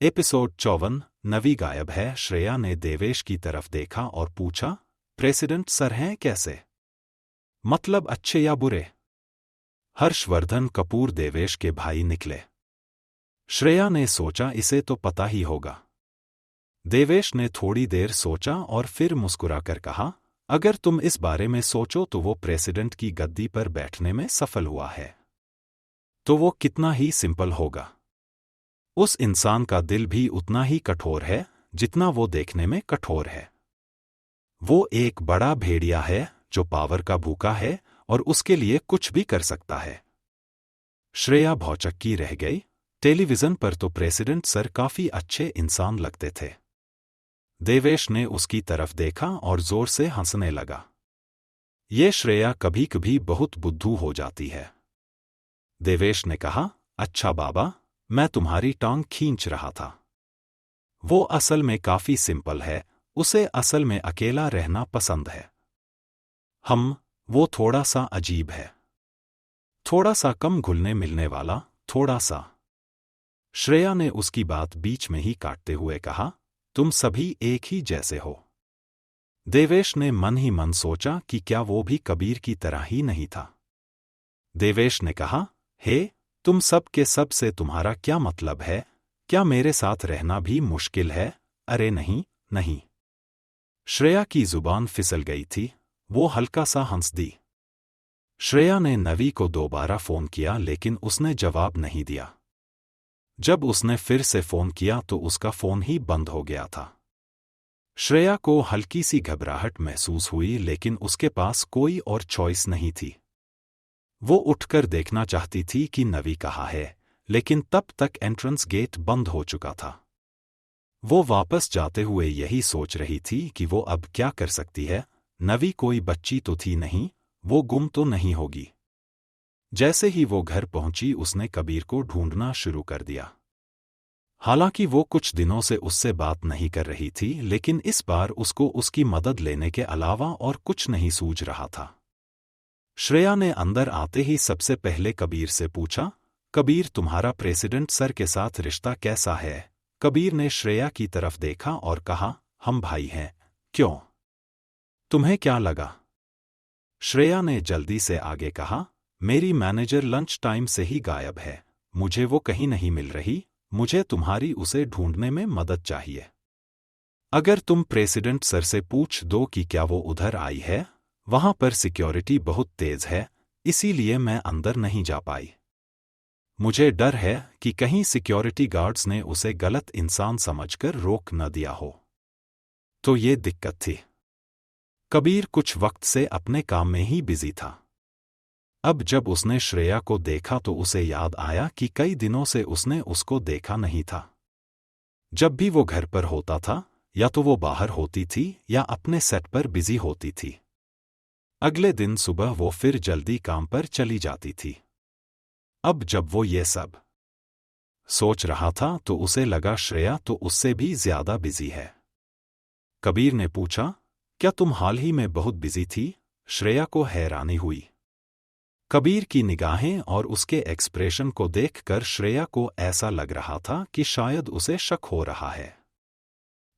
एपिसोड 54, नवी गायब है। श्रेया ने देवेश की तरफ देखा और पूछा, प्रेसिडेंट सर हैं कैसे? मतलब अच्छे या बुरे? हर्षवर्धन कपूर देवेश के भाई निकले। श्रेया ने सोचा इसे तो पता ही होगा। देवेश ने थोड़ी देर सोचा और फिर मुस्कुराकर कहा, अगर तुम इस बारे में सोचो तो वो प्रेसिडेंट की गद्दी पर बैठने में सफल हुआ है। तो वो कितना ही सिंपल होगा। उस इंसान का दिल भी उतना ही कठोर है जितना वो देखने में कठोर है। वो एक बड़ा भेड़िया है जो पावर का भूखा है और उसके लिए कुछ भी कर सकता है। श्रेया भौचक्की रह गई। टेलीविजन पर तो प्रेसिडेंट सर काफी अच्छे इंसान लगते थे। देवेश ने उसकी तरफ देखा और जोर से हंसने लगा। ये श्रेया कभी कभी बहुत बुद्धू हो जाती है। देवेश ने कहा, अच्छा बाबा, मैं तुम्हारी टांग खींच रहा था। वो असल में काफी सिंपल है, उसे असल में अकेला रहना पसंद है। वो थोड़ा सा अजीब है। थोड़ा सा कम घुलने मिलने वाला, थोड़ा सा श्रेया ने उसकी बात बीच में ही काटते हुए कहा, तुम सभी एक ही जैसे हो। देवेश ने मन ही मन सोचा कि क्या वो भी कबीर की तरह ही नहीं था। देवेश ने कहा, हे, तुम सब के सब से तुम्हारा क्या मतलब है? क्या मेरे साथ रहना भी मुश्किल है? अरे नहीं, नहीं। श्रेया की जुबान फिसल गई थी, वो हल्का सा हंस दी। श्रेया ने नवी को दोबारा फोन किया लेकिन उसने जवाब नहीं दिया। जब उसने फिर से फोन किया तो उसका फोन ही बंद हो गया था। श्रेया को हल्की सी घबराहट महसूस हुई लेकिन उसके पास कोई और चॉइस नहीं थी। वो उठकर देखना चाहती थी कि नवी कहाँ है, लेकिन तब तक एंट्रेंस गेट बंद हो चुका था। वो वापस जाते हुए यही सोच रही थी कि वो अब क्या कर सकती है। नवी कोई बच्ची तो थी नहीं, वो गुम तो नहीं होगी। जैसे ही वो घर पहुंची उसने कबीर को ढूंढना शुरू कर दिया। हालांकि वो कुछ दिनों से उससे बात नहीं कर रही थी, लेकिन इस बार उसको उसकी मदद लेने के अलावा और कुछ नहीं सूझ रहा था। श्रेया ने अंदर आते ही सबसे पहले कबीर से पूछा, कबीर, तुम्हारा प्रेसिडेंट सर के साथ रिश्ता कैसा है? कबीर ने श्रेया की तरफ देखा और कहा, हम भाई हैं। क्यों? तुम्हें क्या लगा? श्रेया ने जल्दी से आगे कहा, मेरी मैनेजर लंच टाइम से ही गायब है, मुझे वो कहीं नहीं मिल रही, मुझे तुम्हारी उसे ढूंढने में मदद चाहिए। अगर तुम प्रेसिडेंट सर से पूछ दो कि क्या वो उधर आई है, वहां पर सिक्योरिटी बहुत तेज है, इसीलिए मैं अंदर नहीं जा पाई। मुझे डर है कि कहीं सिक्योरिटी गार्ड्स ने उसे गलत इंसान समझकर रोक न दिया हो। तो ये दिक्कत थी। कबीर कुछ वक्त से अपने काम में ही बिजी था। अब जब उसने श्रेया को देखा तो उसे याद आया कि कई दिनों से उसने उसको देखा नहीं था। जब भी वो घर पर होता था, या तो वो बाहर होती थी या अपने सेट पर बिजी होती थी। अगले दिन सुबह वो फिर जल्दी काम पर चली जाती थी। अब जब वो ये सब सोच रहा था तो उसे लगा श्रेया तो उससे भी ज्यादा बिजी है। कबीर ने पूछा, क्या तुम हाल ही में बहुत बिजी थी? श्रेया को हैरानी हुई। कबीर की निगाहें और उसके एक्सप्रेशन को देखकर श्रेया को ऐसा लग रहा था कि शायद उसे शक हो रहा है।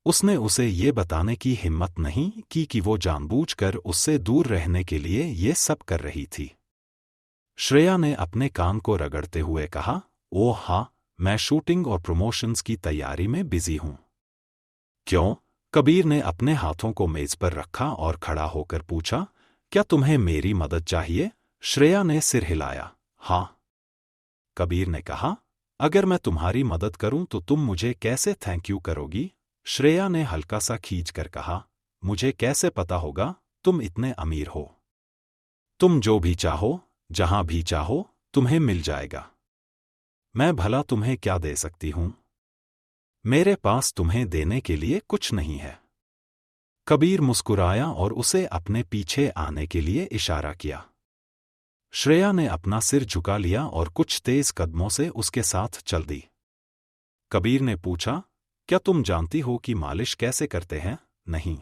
उसने उसे ये बताने की हिम्मत नहीं की कि वो जानबूझकर उससे दूर रहने के लिए ये सब कर रही थी। श्रेया ने अपने कान को रगड़ते हुए कहा, ओह हाँ, मैं शूटिंग और प्रमोशंस की तैयारी में बिजी हूं। क्यों? कबीर ने अपने हाथों को मेज पर रखा और खड़ा होकर पूछा, क्या तुम्हें मेरी मदद चाहिए? श्रेया ने सिर हिलाया। हाँ। कबीर ने कहा, अगर मैं तुम्हारी मदद करूं तो तुम मुझे कैसे थैंक यू करोगी? श्रेया ने हल्का सा खींचकर कहा, मुझे कैसे पता होगा, तुम इतने अमीर हो। तुम जो भी चाहो, जहां भी चाहो, तुम्हें मिल जाएगा। मैं भला तुम्हें क्या दे सकती हूं? मेरे पास तुम्हें देने के लिए कुछ नहीं है। कबीर मुस्कुराया और उसे अपने पीछे आने के लिए इशारा किया। श्रेया ने अपना सिर झुका लिया और कुछ तेज कदमों से उसके साथ चल दी। कबीर ने पूछा, क्या तुम जानती हो कि मालिश कैसे करते हैं? नहीं।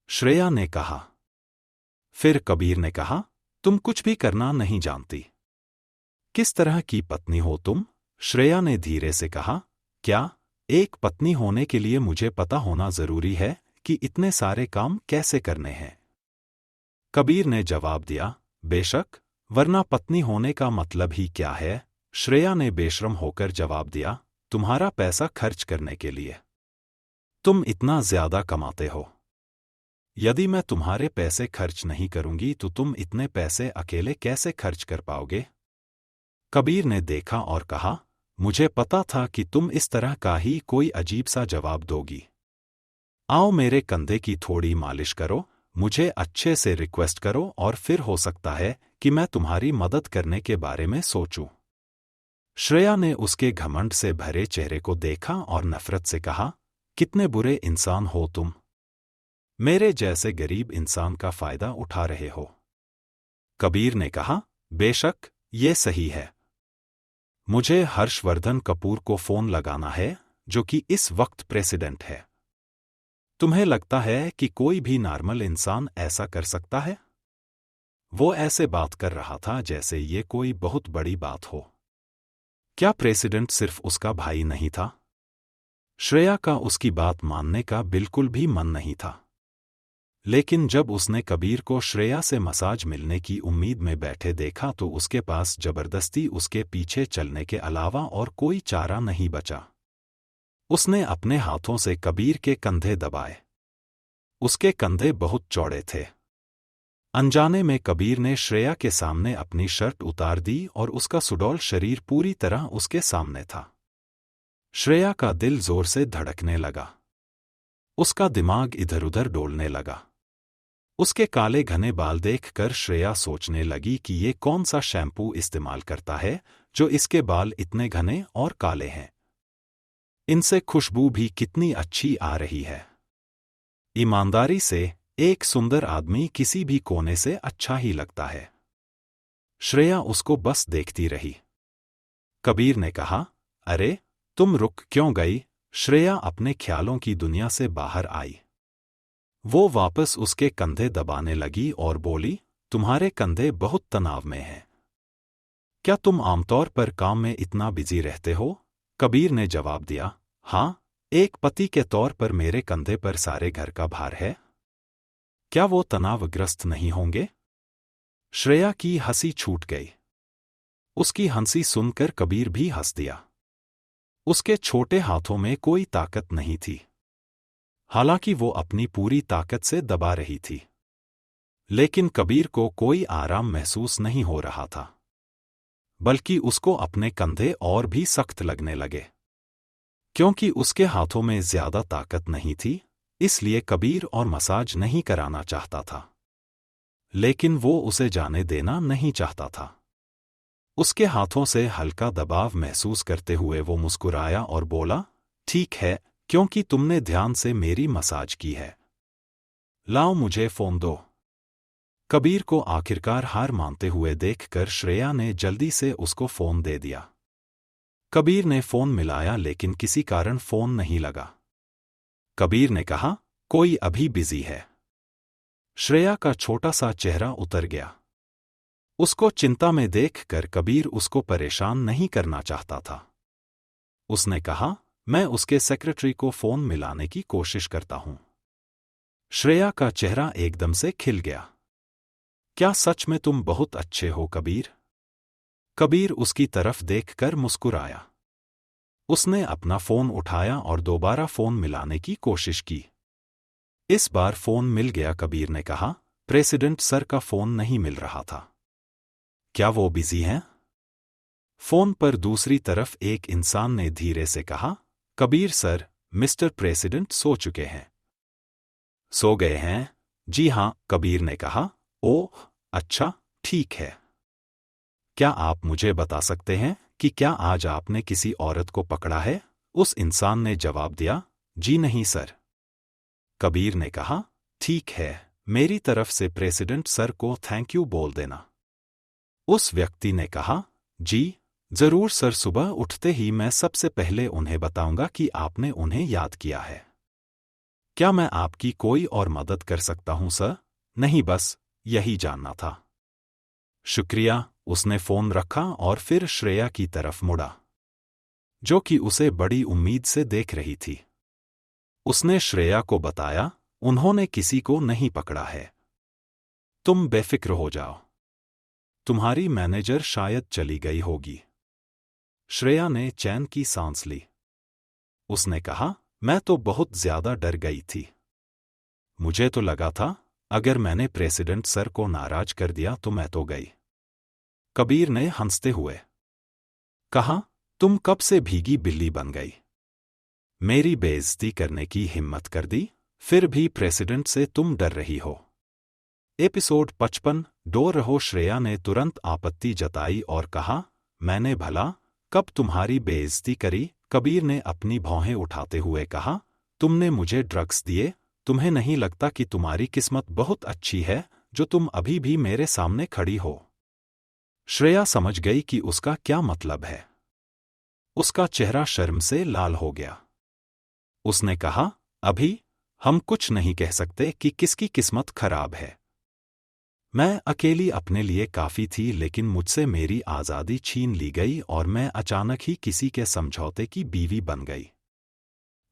श्रेया ने कहा। फिर कबीर ने कहा, तुम कुछ भी करना नहीं जानती। किस तरह की पत्नी हो तुम? श्रेया ने धीरे से कहा, क्या एक पत्नी होने के लिए मुझे पता होना जरूरी है कि इतने सारे काम कैसे करने हैं? कबीर ने जवाब दिया, बेशक, वरना पत्नी होने का मतलब ही क्या है? श्रेया ने बेशर्म होकर जवाब दिया, तुम्हारा पैसा खर्च करने के लिए। तुम इतना ज्यादा कमाते हो। यदि मैं तुम्हारे पैसे खर्च नहीं करूंगी तो तुम इतने पैसे अकेले कैसे खर्च कर पाओगे? कबीर ने देखा और कहा, मुझे पता था कि तुम इस तरह का ही कोई अजीब सा जवाब दोगी। आओ मेरे कंधे की थोड़ी मालिश करो, मुझे अच्छे से रिक्वेस्ट करो और फिर हो सकता है कि मैं तुम्हारी मदद करने के बारे में सोचूं। श्रेया ने उसके घमंड से भरे चेहरे को देखा और नफरत से कहा, कितने बुरे इंसान हो तुम। मेरे जैसे गरीब इंसान का फायदा उठा रहे हो। कबीर ने कहा, बेशक, ये सही है। मुझे हर्षवर्धन कपूर को फोन लगाना है, जो कि इस वक्त प्रेसिडेंट है। तुम्हें लगता है कि कोई भी नॉर्मल इंसान ऐसा कर सकता है? वो ऐसे बात कर रहा था जैसे ये कोई बहुत बड़ी बात हो। क्या प्रेसिडेंट सिर्फ उसका भाई नहीं था? श्रेया का उसकी बात मानने का बिल्कुल भी मन नहीं था। लेकिन जब उसने कबीर को श्रेया से मसाज मिलने की उम्मीद में बैठे देखा तो उसके पास जबरदस्ती उसके पीछे चलने के अलावा और कोई चारा नहीं बचा। उसने अपने हाथों से कबीर के कंधे दबाए। उसके कंधे बहुत चौड़े थे। अनजाने में कबीर ने श्रेया के सामने अपनी शर्ट उतार दी और उसका सुडौल शरीर पूरी तरह उसके सामने था। श्रेया का दिल जोर से धड़कने लगा। उसका दिमाग इधर उधर डोलने लगा। उसके काले घने बाल देखकर श्रेया सोचने लगी कि ये कौन सा शैम्पू इस्तेमाल करता है जो इसके बाल इतने घने और काले हैं। इनसे खुशबू भी कितनी अच्छी आ रही है। ईमानदारी से एक सुंदर आदमी किसी भी कोने से अच्छा ही लगता है। श्रेया उसको बस देखती रही। कबीर ने कहा, अरे तुम रुक क्यों गई? श्रेया अपने ख्यालों की दुनिया से बाहर आई। वो वापस उसके कंधे दबाने लगी और बोली, तुम्हारे कंधे बहुत तनाव में हैं। क्या तुम आमतौर पर काम में इतना बिजी रहते हो? कबीर ने जवाब दिया, हाँ, एक पति के तौर पर मेरे कंधे पर सारे घर का भार है। क्या वो तनावग्रस्त नहीं होंगे? श्रेया की हंसी छूट गई। उसकी हंसी सुनकर कबीर भी हंस दिया। उसके छोटे हाथों में कोई ताकत नहीं थी। हालांकि वो अपनी पूरी ताकत से दबा रही थी। लेकिन कबीर को कोई आराम महसूस नहीं हो रहा था, बल्कि उसको अपने कंधे और भी सख्त लगने लगे। क्योंकि उसके हाथों में ज्यादा ताकत नहीं थी, इसलिए कबीर और मसाज नहीं कराना चाहता था। लेकिन वो उसे जाने देना नहीं चाहता था। उसके हाथों से हल्का दबाव महसूस करते हुए वो मुस्कुराया और बोला, ठीक है, क्योंकि तुमने ध्यान से मेरी मसाज की है। लाओ मुझे फोन दो। कबीर को आखिरकार हार मानते हुए देखकर श्रेया ने जल्दी से उसको फोन दे दिया। कबीर ने फोन मिलाया लेकिन किसी कारण फोन नहीं लगा। कबीर ने कहा, कोई अभी बिजी है। श्रेया का छोटा सा चेहरा उतर गया। उसको चिंता में देखकर कबीर उसको परेशान नहीं करना चाहता था। उसने कहा, मैं उसके सेक्रेटरी को फोन मिलाने की कोशिश करता हूं। श्रेया का चेहरा एकदम से खिल गया। क्या सच में तुम बहुत अच्छे हो कबीर? कबीर उसकी तरफ देखकर मुस्कुराया। उसने अपना फोन उठाया और दोबारा फोन मिलाने की कोशिश की। इस बार फोन मिल गया। कबीर ने कहा, प्रेसिडेंट सर का फोन नहीं मिल रहा था। क्या वो बिजी हैं? फोन पर दूसरी तरफ एक इंसान ने धीरे से कहा, कबीर सर, मिस्टर प्रेसिडेंट सो चुके हैं। सो गए हैं? जी हां, कबीर ने कहा। ओह, अच्छा, ठीक है। क्या आप मुझे बता सकते हैं कि क्या आज आपने किसी औरत को पकड़ा है? उस इंसान ने जवाब दिया, जी नहीं सर। कबीर ने कहा, ठीक है, मेरी तरफ से प्रेसिडेंट सर को थैंक यू बोल देना। उस व्यक्ति ने कहा, जी जरूर सर, सुबह उठते ही मैं सबसे पहले उन्हें बताऊंगा कि आपने उन्हें याद किया है। क्या मैं आपकी कोई और मदद कर सकता हूं सर? नहीं, बस यही जानना था। शुक्रिया। उसने फोन रखा और फिर श्रेया की तरफ मुड़ा, जो कि उसे बड़ी उम्मीद से देख रही थी। उसने श्रेया को बताया, उन्होंने किसी को नहीं पकड़ा है। तुम बेफिक्र हो जाओ। तुम्हारी मैनेजर शायद चली गई होगी। श्रेया ने चैन की सांस ली। उसने कहा, मैं तो बहुत ज्यादा डर गई थी। मुझे तो लगा था अगर मैंने प्रेसिडेंट सर को नाराज कर दिया तो मैं तो गई। कबीर ने हंसते हुए कहा, तुम कब से भीगी बिल्ली बन गई? मेरी बेइज्जती करने की हिम्मत कर दी, फिर भी प्रेसिडेंट से तुम डर रही हो। एपिसोड 55। डो रहो। श्रेया ने तुरंत आपत्ति जताई और कहा, मैंने भला कब तुम्हारी बेइज्जती करी? कबीर ने अपनी भौहें उठाते हुए कहा, तुमने मुझे ड्रग्स दिए। तुम्हें नहीं लगता कि तुम्हारी किस्मत बहुत अच्छी है जो तुम अभी भी मेरे सामने खड़ी हो? श्रेया समझ गई कि उसका क्या मतलब है। उसका चेहरा शर्म से लाल हो गया। उसने कहा, अभी हम कुछ नहीं कह सकते कि किसकी किस्मत खराब है। मैं अकेली अपने लिए काफ़ी थी, लेकिन मुझसे मेरी आज़ादी छीन ली गई और मैं अचानक ही किसी के समझौते की बीवी बन गई।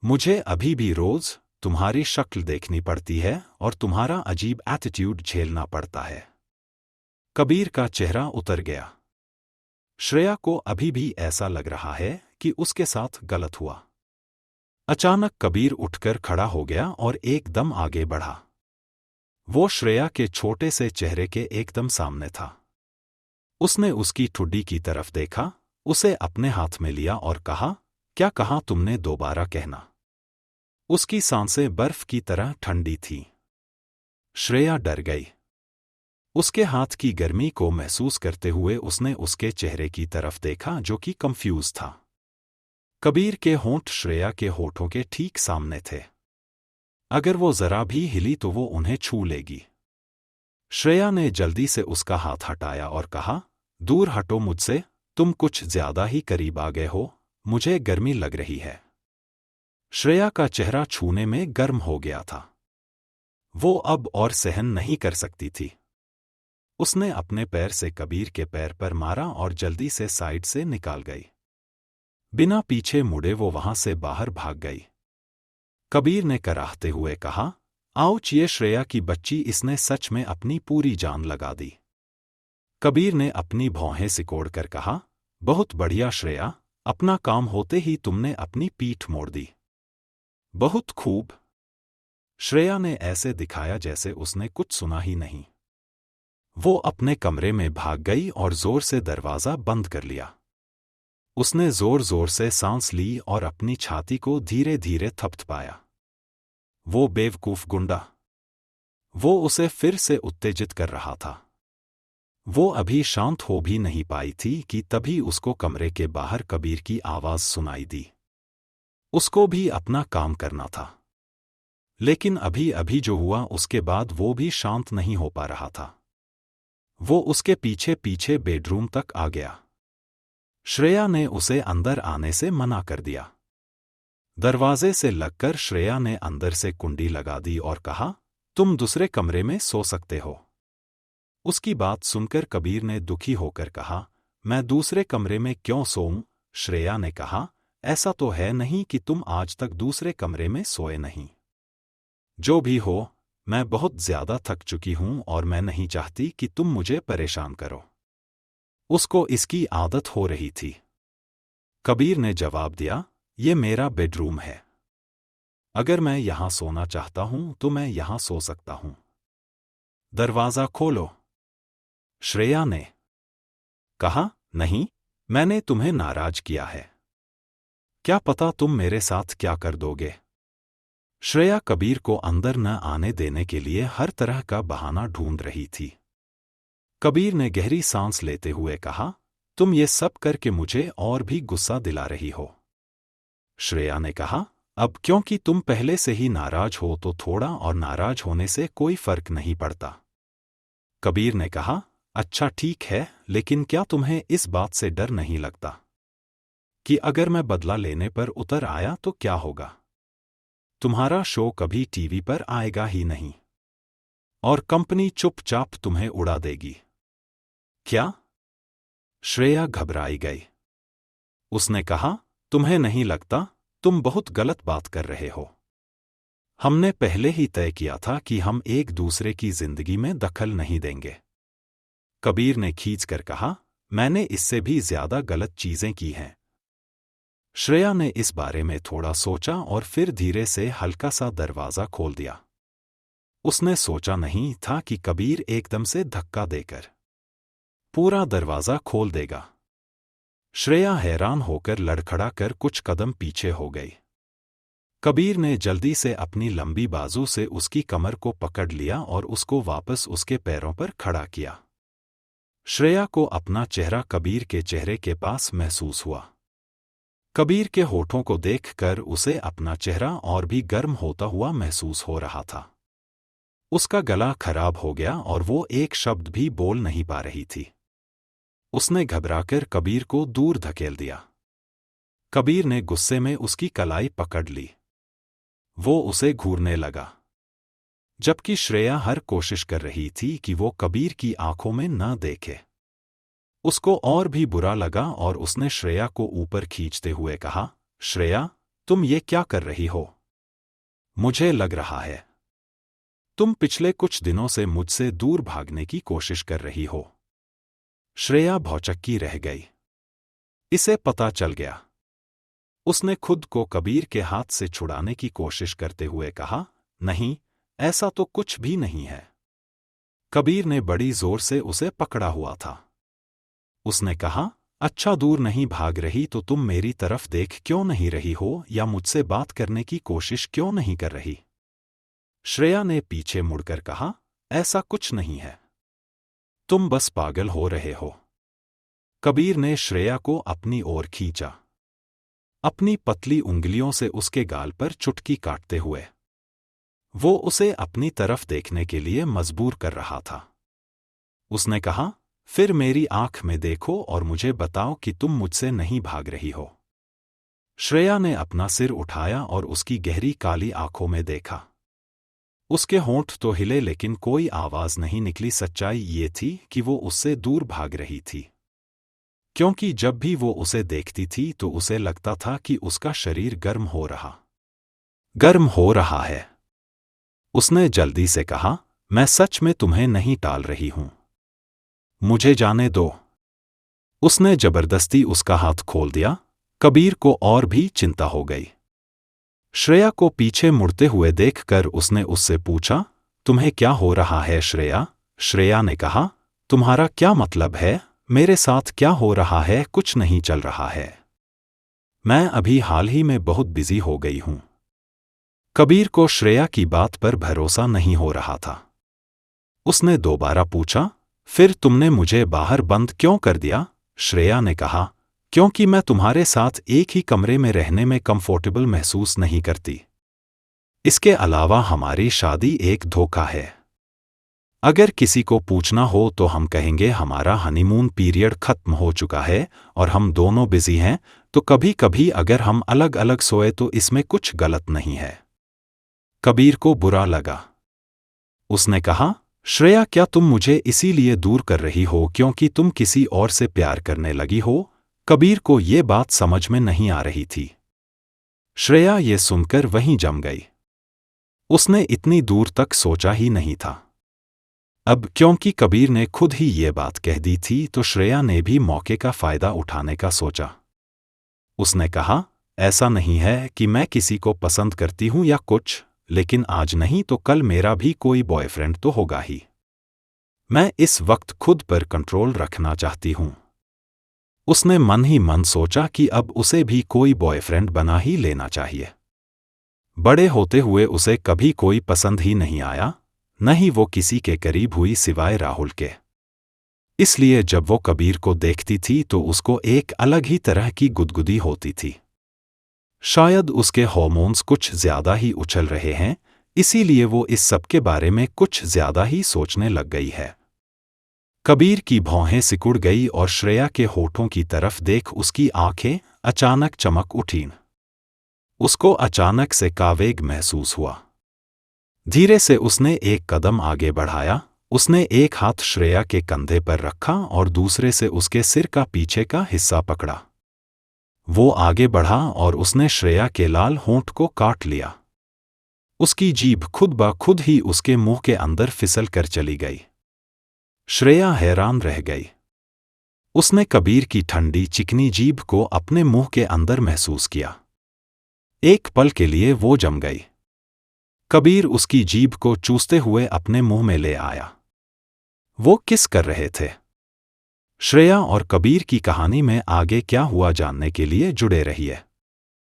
मुझे अभी भी रोज़ तुम्हारी शक्ल देखनी पड़ती है और तुम्हारा अजीब एटीट्यूड झेलना पड़ता है। कबीर का चेहरा उतर गया। श्रेया को अभी भी ऐसा लग रहा है कि उसके साथ गलत हुआ। अचानक कबीर उठकर खड़ा हो गया और एकदम आगे बढ़ा। वो श्रेया के छोटे से चेहरे के एकदम सामने था। उसने उसकी ठुड्डी की तरफ देखा, उसे अपने हाथ में लिया और कहा, क्या कहा तुमने, दोबारा कहना। उसकी सांसें बर्फ की तरह ठंडी थीं। श्रेया डर गई। उसके हाथ की गर्मी को महसूस करते हुए उसने उसके चेहरे की तरफ देखा जो कि कंफ्यूज था। कबीर के होंठ श्रेया के होठों के ठीक सामने थे। अगर वो जरा भी हिली तो वो उन्हें छू लेगी। श्रेया ने जल्दी से उसका हाथ हटाया और कहा, दूर हटो मुझसे, तुम कुछ ज्यादा ही करीब आ गए हो, मुझे गर्मी लग रही है। श्रेया का चेहरा छूने में गर्म हो गया था। वो अब और सहन नहीं कर सकती थी। उसने अपने पैर से कबीर के पैर पर मारा और जल्दी से साइड से निकाल गई। बिना पीछे मुड़े वो वहां से बाहर भाग गई। कबीर ने कराहते हुए कहा, आउच, ये श्रेया की बच्ची, इसने सच में अपनी पूरी जान लगा दी। कबीर ने अपनी भौहें सिकोड़कर कहा, बहुत बढ़िया श्रेया, अपना काम होते ही तुमने अपनी पीठ मोड़ दी। बहुत खूब। श्रेया ने ऐसे दिखाया जैसे उसने कुछ सुना ही नहीं। वो अपने कमरे में भाग गई और जोर से दरवाजा बंद कर लिया। उसने जोर जोर से सांस ली और अपनी छाती को धीरे धीरे थपथपाया। वो बेवकूफ गुंडा। वो उसे फिर से उत्तेजित कर रहा था। वो अभी शांत हो भी नहीं पाई थी कि तभी उसको कमरे के बाहर कबीर की आवाज सुनाई दी। उसको भी अपना काम करना था, लेकिन अभी अभी जो हुआ उसके बाद वो भी शांत नहीं हो पा रहा था। वो उसके पीछे पीछे बेडरूम तक आ गया। श्रेया ने उसे अंदर आने से मना कर दिया। दरवाजे से लगकर श्रेया ने अंदर से कुंडी लगा दी और कहा, तुम दूसरे कमरे में सो सकते हो। उसकी बात सुनकर कबीर ने दुखी होकर कहा, मैं दूसरे कमरे में क्यों सोऊं? श्रेया ने कहा, ऐसा तो है नहीं कि तुम आज तक दूसरे कमरे में सोए नहीं। जो भी हो, मैं बहुत ज्यादा थक चुकी हूं और मैं नहीं चाहती कि तुम मुझे परेशान करो। उसको इसकी आदत हो रही थी। कबीर ने जवाब दिया, ये मेरा बेडरूम है। अगर मैं यहां सोना चाहता हूं तो मैं यहां सो सकता हूं। दरवाजा खोलो। श्रेया ने कहा, नहीं, मैंने तुम्हें नाराज किया है। क्या पता तुम मेरे साथ क्या कर दोगे। श्रेया कबीर को अंदर न आने देने के लिए हर तरह का बहाना ढूंढ रही थी। कबीर ने गहरी सांस लेते हुए कहा, तुम ये सब करके मुझे और भी गुस्सा दिला रही हो। श्रेया ने कहा, अब क्योंकि तुम पहले से ही नाराज हो तो थोड़ा और नाराज होने से कोई फर्क नहीं पड़ता। कबीर ने कहा, अच्छा ठीक है, लेकिन क्या तुम्हें इस बात से डर नहीं लगता कि अगर मैं बदला लेने पर उतर आया तो क्या होगा? तुम्हारा शो कभी टीवी पर आएगा ही नहीं और कंपनी चुपचाप तुम्हें उड़ा देगी। क्या? श्रेया घबराई गई। उसने कहा, तुम्हें नहीं लगता? तुम बहुत गलत बात कर रहे हो। हमने पहले ही तय किया था कि हम एक दूसरे की जिंदगी में दखल नहीं देंगे। कबीर ने खींचकर कहा, मैंने इससे भी ज्यादा गलत चीजें की हैं। श्रेया ने इस बारे में थोड़ा सोचा और फिर धीरे से हल्का सा दरवाजा खोल दिया। उसने सोचा नहीं था कि कबीर एकदम से धक्का देकर पूरा दरवाजा खोल देगा। श्रेया हैरान होकर लड़खड़ा कर कुछ कदम पीछे हो गई। कबीर ने जल्दी से अपनी लंबी बाजू से उसकी कमर को पकड़ लिया और उसको वापस उसके पैरों पर खड़ा किया। श्रेया को अपना चेहरा कबीर के चेहरे के पास महसूस हुआ। कबीर के होठों को देखकर उसे अपना चेहरा और भी गर्म होता हुआ महसूस हो रहा था। उसका गला खराब हो गया और वो एक शब्द भी बोल नहीं पा रही थी। उसने घबराकर कबीर को दूर धकेल दिया। कबीर ने गुस्से में उसकी कलाई पकड़ ली। वो उसे घूरने लगा। जबकि श्रेया हर कोशिश कर रही थी कि वो कबीर की आंखों में न देखे। उसको और भी बुरा लगा और उसने श्रेया को ऊपर खींचते हुए कहा, श्रेया, तुम ये क्या कर रही हो? मुझे लग रहा है तुम पिछले कुछ दिनों से मुझसे दूर भागने की कोशिश कर रही हो। श्रेया भौचक्की रह गई। इसे पता चल गया। उसने खुद को कबीर के हाथ से छुड़ाने की कोशिश करते हुए कहा, नहीं, ऐसा तो कुछ भी नहीं है। कबीर ने बड़ी जोर से उसे पकड़ा हुआ था। उसने कहा, अच्छा, दूर नहीं भाग रही तो तुम मेरी तरफ देख क्यों नहीं रही हो या मुझसे बात करने की कोशिश क्यों नहीं कर रही? श्रेया ने पीछे मुड़कर कहा, ऐसा कुछ नहीं है, तुम बस पागल हो रहे हो। कबीर ने श्रेया को अपनी ओर खींचा, अपनी पतली उंगलियों से उसके गाल पर चुटकी काटते हुए। वो उसे अपनी तरफ देखने के लिए मजबूर कर रहा था। उसने कहा, फिर मेरी आंख में देखो और मुझे बताओ कि तुम मुझसे नहीं भाग रही हो। श्रेया ने अपना सिर उठाया और उसकी गहरी काली आंखों में देखा। उसके होंठ तो हिले लेकिन कोई आवाज नहीं निकली। सच्चाई ये थी कि वो उससे दूर भाग रही थी, क्योंकि जब भी वो उसे देखती थी तो उसे लगता था कि उसका शरीर गर्म हो रहा है। उसने जल्दी से कहा, मैं सच में तुम्हें नहीं टाल रही हूं, मुझे जाने दो। उसने जबरदस्ती उसका हाथ खोल दिया। कबीर को और भी चिंता हो गई। श्रेया को पीछे मुड़ते हुए देखकर उसने उससे पूछा, तुम्हें क्या हो रहा है श्रेया? श्रेया ने कहा, तुम्हारा क्या मतलब है? मेरे साथ क्या हो रहा है? कुछ नहीं चल रहा है। मैं अभी हाल ही में बहुत बिजी हो गई हूं। कबीर को श्रेया की बात पर भरोसा नहीं हो रहा था। उसने दोबारा पूछा, फिर तुमने मुझे बाहर बंद क्यों कर दिया? श्रेया ने कहा, क्योंकि मैं तुम्हारे साथ एक ही कमरे में रहने में कंफर्टेबल महसूस नहीं करती। इसके अलावा हमारी शादी एक धोखा है। अगर किसी को पूछना हो तो हम कहेंगे हमारा हनीमून पीरियड खत्म हो चुका है और हम दोनों बिजी हैं, तो कभी कभी अगर हम अलग अलग सोए तो इसमें कुछ गलत नहीं है। कबीर को बुरा लगा। उसने कहा, श्रेया, क्या तुम मुझे इसीलिए दूर कर रही हो क्योंकि तुम किसी और से प्यार करने लगी हो? कबीर को ये बात समझ में नहीं आ रही थी। श्रेया ये सुनकर वहीं जम गई। उसने इतनी दूर तक सोचा ही नहीं था। अब क्योंकि कबीर ने खुद ही ये बात कह दी थी तो श्रेया ने भी मौके का फायदा उठाने का सोचा। उसने कहा, ऐसा नहीं है कि मैं किसी को पसंद करती हूं या कुछ, लेकिन आज नहीं तो कल मेरा भी कोई बॉयफ्रेंड तो होगा ही। मैं इस वक्त खुद पर कंट्रोल रखना चाहती हूं। उसने मन ही मन सोचा कि अब उसे भी कोई बॉयफ्रेंड बना ही लेना चाहिए। बड़े होते हुए उसे कभी कोई पसंद ही नहीं आया, न ही वो किसी के करीब हुई सिवाय राहुल के। इसलिए जब वो कबीर को देखती थी तो उसको एक अलग ही तरह की गुदगुदी होती थी। शायद उसके हार्मोन्स कुछ ज्यादा ही उछल रहे हैं, इसीलिए वो इस सब के बारे में कुछ ज्यादा ही सोचने लग गई है। कबीर की भौहें सिकुड़ गई और श्रेया के होठों की तरफ देख उसकी आंखें अचानक चमक उठीं। उसको अचानक से कावेग महसूस हुआ। धीरे से उसने एक कदम आगे बढ़ाया। उसने एक हाथ श्रेया के कंधे पर रखा और दूसरे से उसके सिर का पीछे का हिस्सा पकड़ा। वो आगे बढ़ा और उसने श्रेया के लाल होंठ को काट लिया। उसकी जीभ खुद ब खुद ही उसके मुंह के अंदर फिसल कर चली गई। श्रेया हैरान रह गई। उसने कबीर की ठंडी चिकनी जीभ को अपने मुंह के अंदर महसूस किया। एक पल के लिए वो जम गई। कबीर उसकी जीभ को चूसते हुए अपने मुंह में ले आया। वो किस कर रहे थे? श्रेया और कबीर की कहानी में आगे क्या हुआ जानने के लिए जुड़े रहिए।